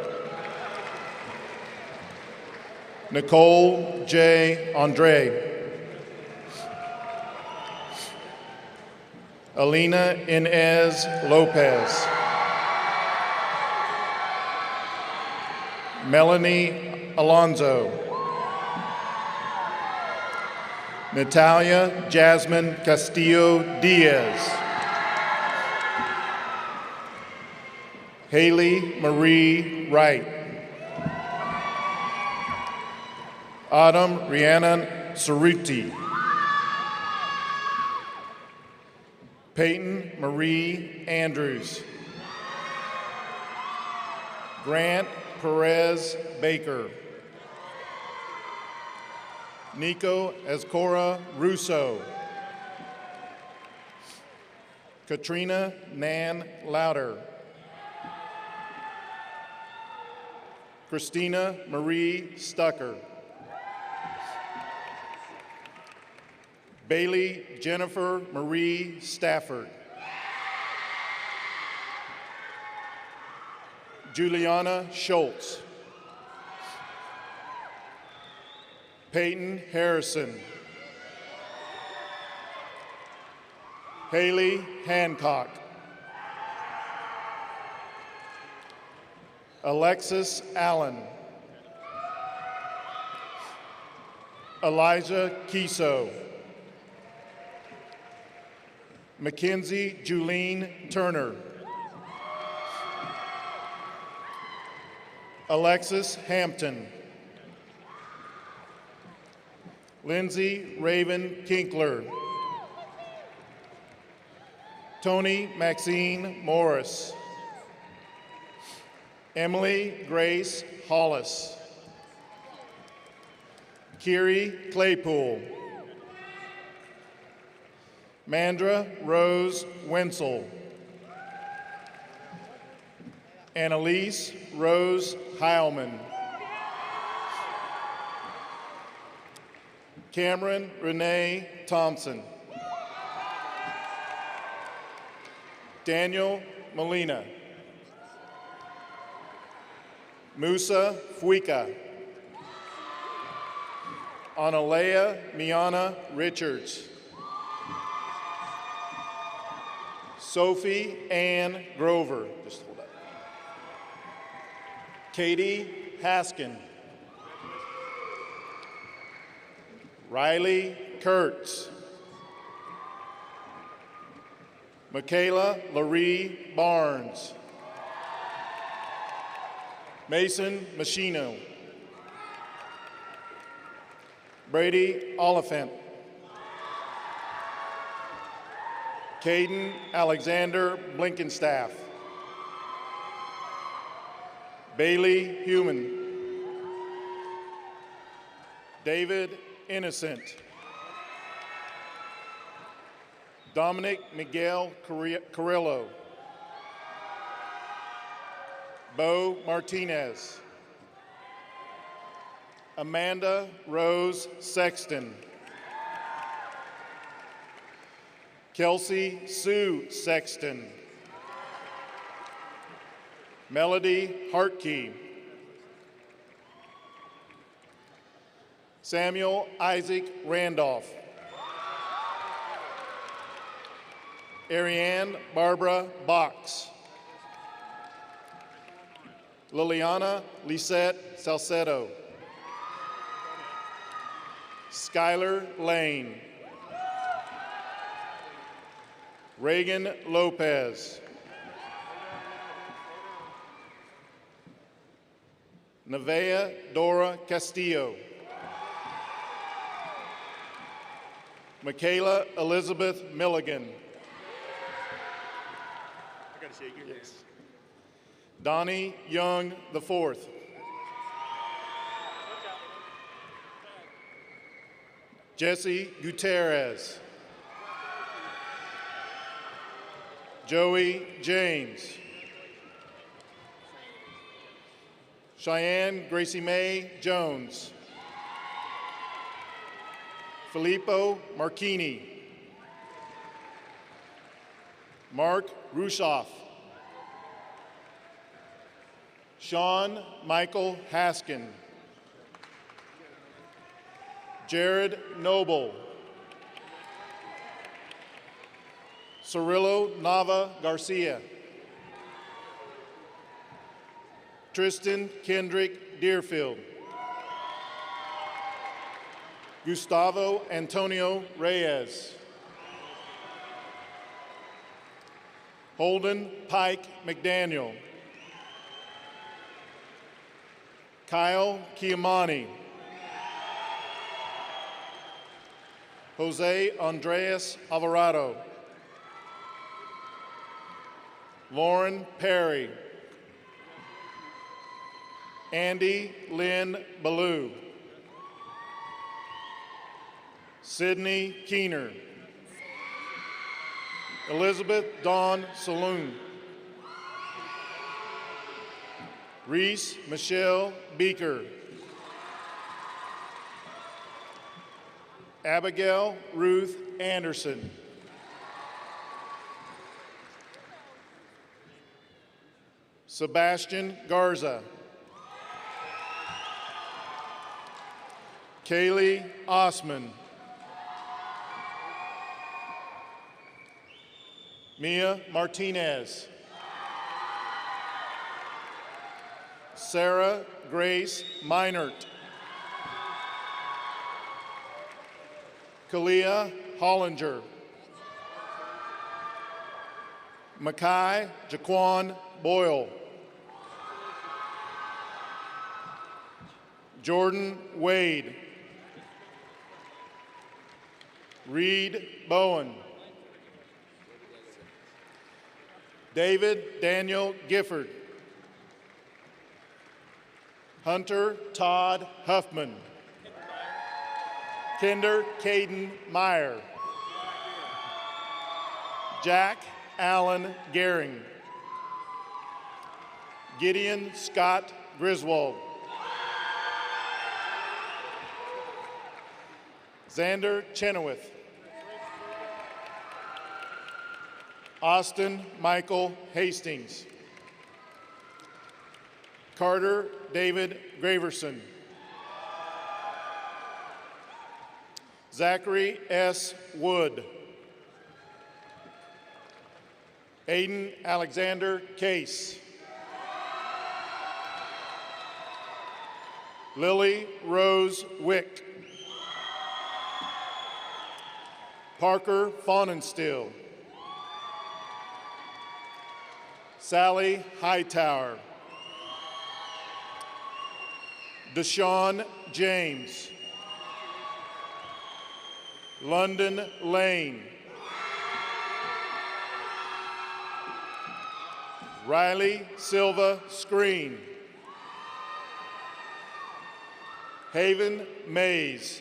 B: Nicole J. Andre. Alina Inez Lopez. Melanie Alonzo. Natalia Jasmine Castillo Diaz. Haley Marie Wright. Autumn Rhiannon Cerruti. Peyton Marie Andrews. Grant Perez Baker. Nico Ezcora Russo. Katrina Nan Louder. Christina Marie Stucker. Bailey Jennifer Marie Stafford. Juliana Schultz. Peyton Harrison. Haley Hancock. Alexis Allen. Elijah Kiso. Mackenzie Julene Turner. Alexis Hampton. Lindsay Raven Kinkler. Tony Maxine Morris. Emily Grace Hollis. Kiri Claypool. Mandra Rose Wenzel. Annalise Rose Heilman. Cameron Renee Thompson. Daniel Molina. Musa Fuica. Analea Miana Richards. Sophie Ann Grover. Just hold up. Katie Haskin. Riley Kurtz. Michaela Laree Barnes. Mason Machino. Brady Oliphant. Caden Alexander Blinkenstaff. Bailey Human. David Innocent. Dominic Miguel Carrillo. Bo Martinez. Amanda Rose Sexton. Kelsey Sue Sexton. Melody Hartkey. Samuel Isaac Randolph. Ariane Barbara Box. Liliana Lisette Salcedo. Skylar Lane. Reagan Lopez. Nevea Dora Castillo. Michaela Elizabeth Milligan. I gotta shake your yes. Donnie Young IV. Jesse Gutierrez. Joey James. Cheyenne Gracie Mae Jones. Filippo Marchini. Mark Rushoff. Sean Michael Haskin. Jared Noble. Cirillo Nava Garcia. Tristan Kendrick Deerfield. Gustavo Antonio Reyes. Holden Pike McDaniel. Kyle Kiamani. Jose Andreas Alvarado. Lauren Perry. Andy Lynn Ballou. Sydney Keener. Elizabeth Dawn Saloon. Reese Michelle Beaker. Abigail Ruth Anderson. Sebastian Garza. Kaylee Osman. Mia Martinez. Sarah Grace Meinert. Kalia Hollinger. Makai Jaquan Boyle. Jordan Wade. Reed Bowen. David Daniel Gifford. Hunter Todd Huffman. Kinder Caden Meyer. Jack Allen Gehring.
H: Gideon Scott Griswold. Xander Chenoweth. Austin Michael Hastings. Carter David Graverson. Zachary S. Wood. Aiden Alexander Case. Lily Rose Wick. Parker Faunenstiel. Sally Hightower. Deshaun James. London Lane. Riley Silva Screen. Haven Mays.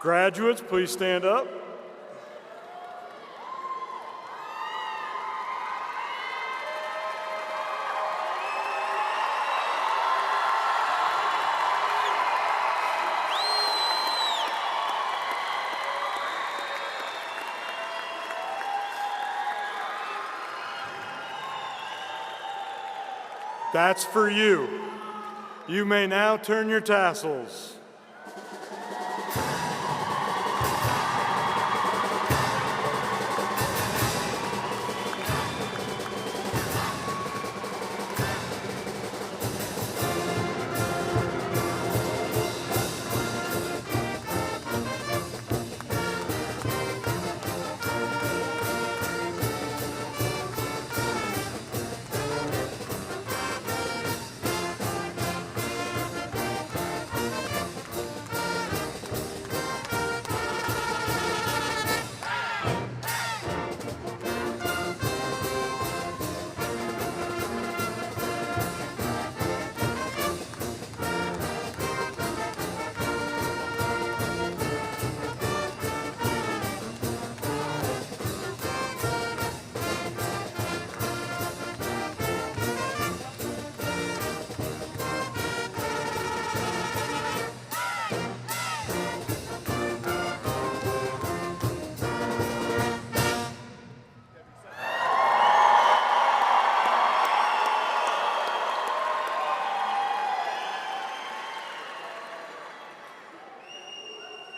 B: Graduates, please stand up. That's for you. You may now turn your tassels.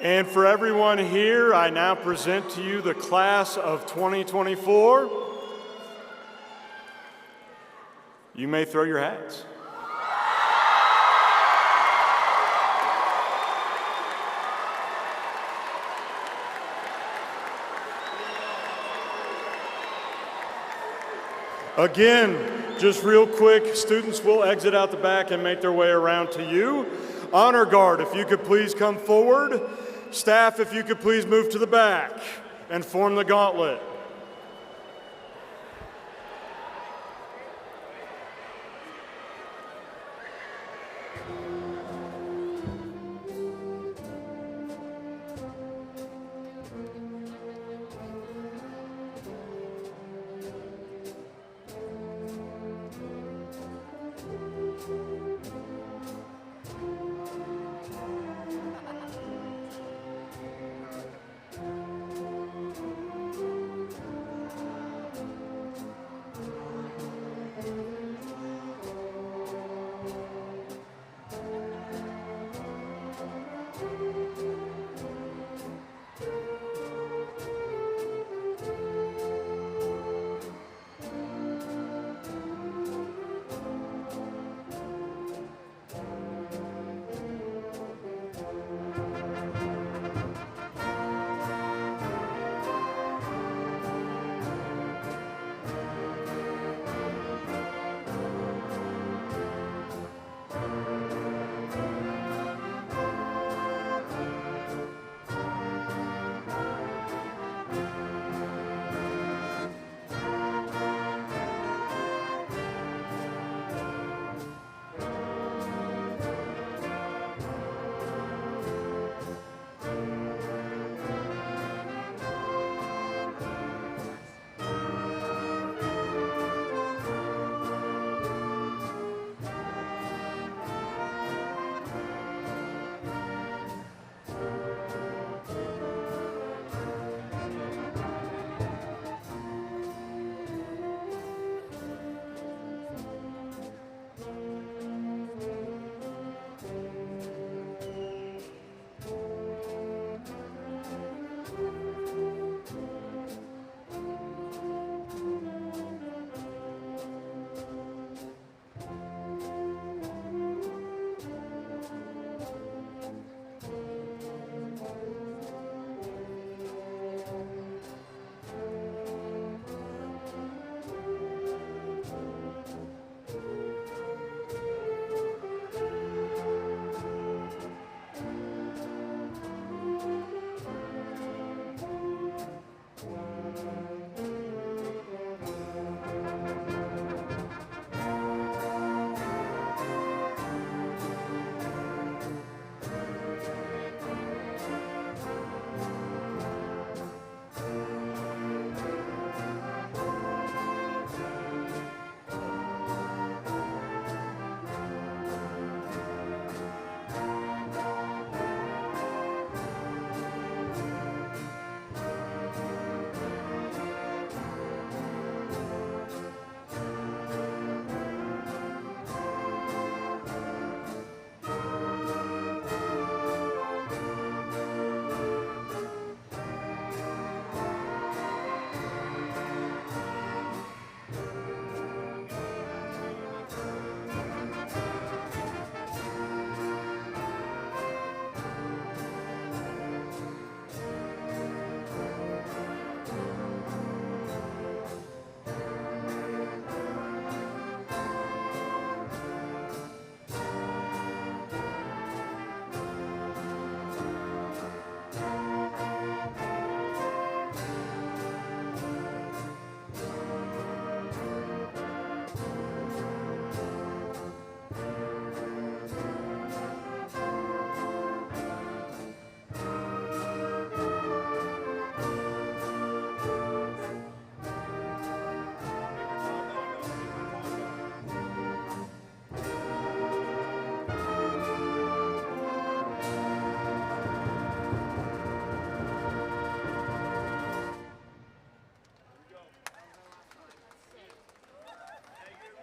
B: And for everyone here, I now present to you the class of 2024. You may throw your hats. Again, just real quick, students will exit out the back and make their way around to you. Honor Guard, if you could please come forward. Staff, if you could please move to the back and form the gauntlet.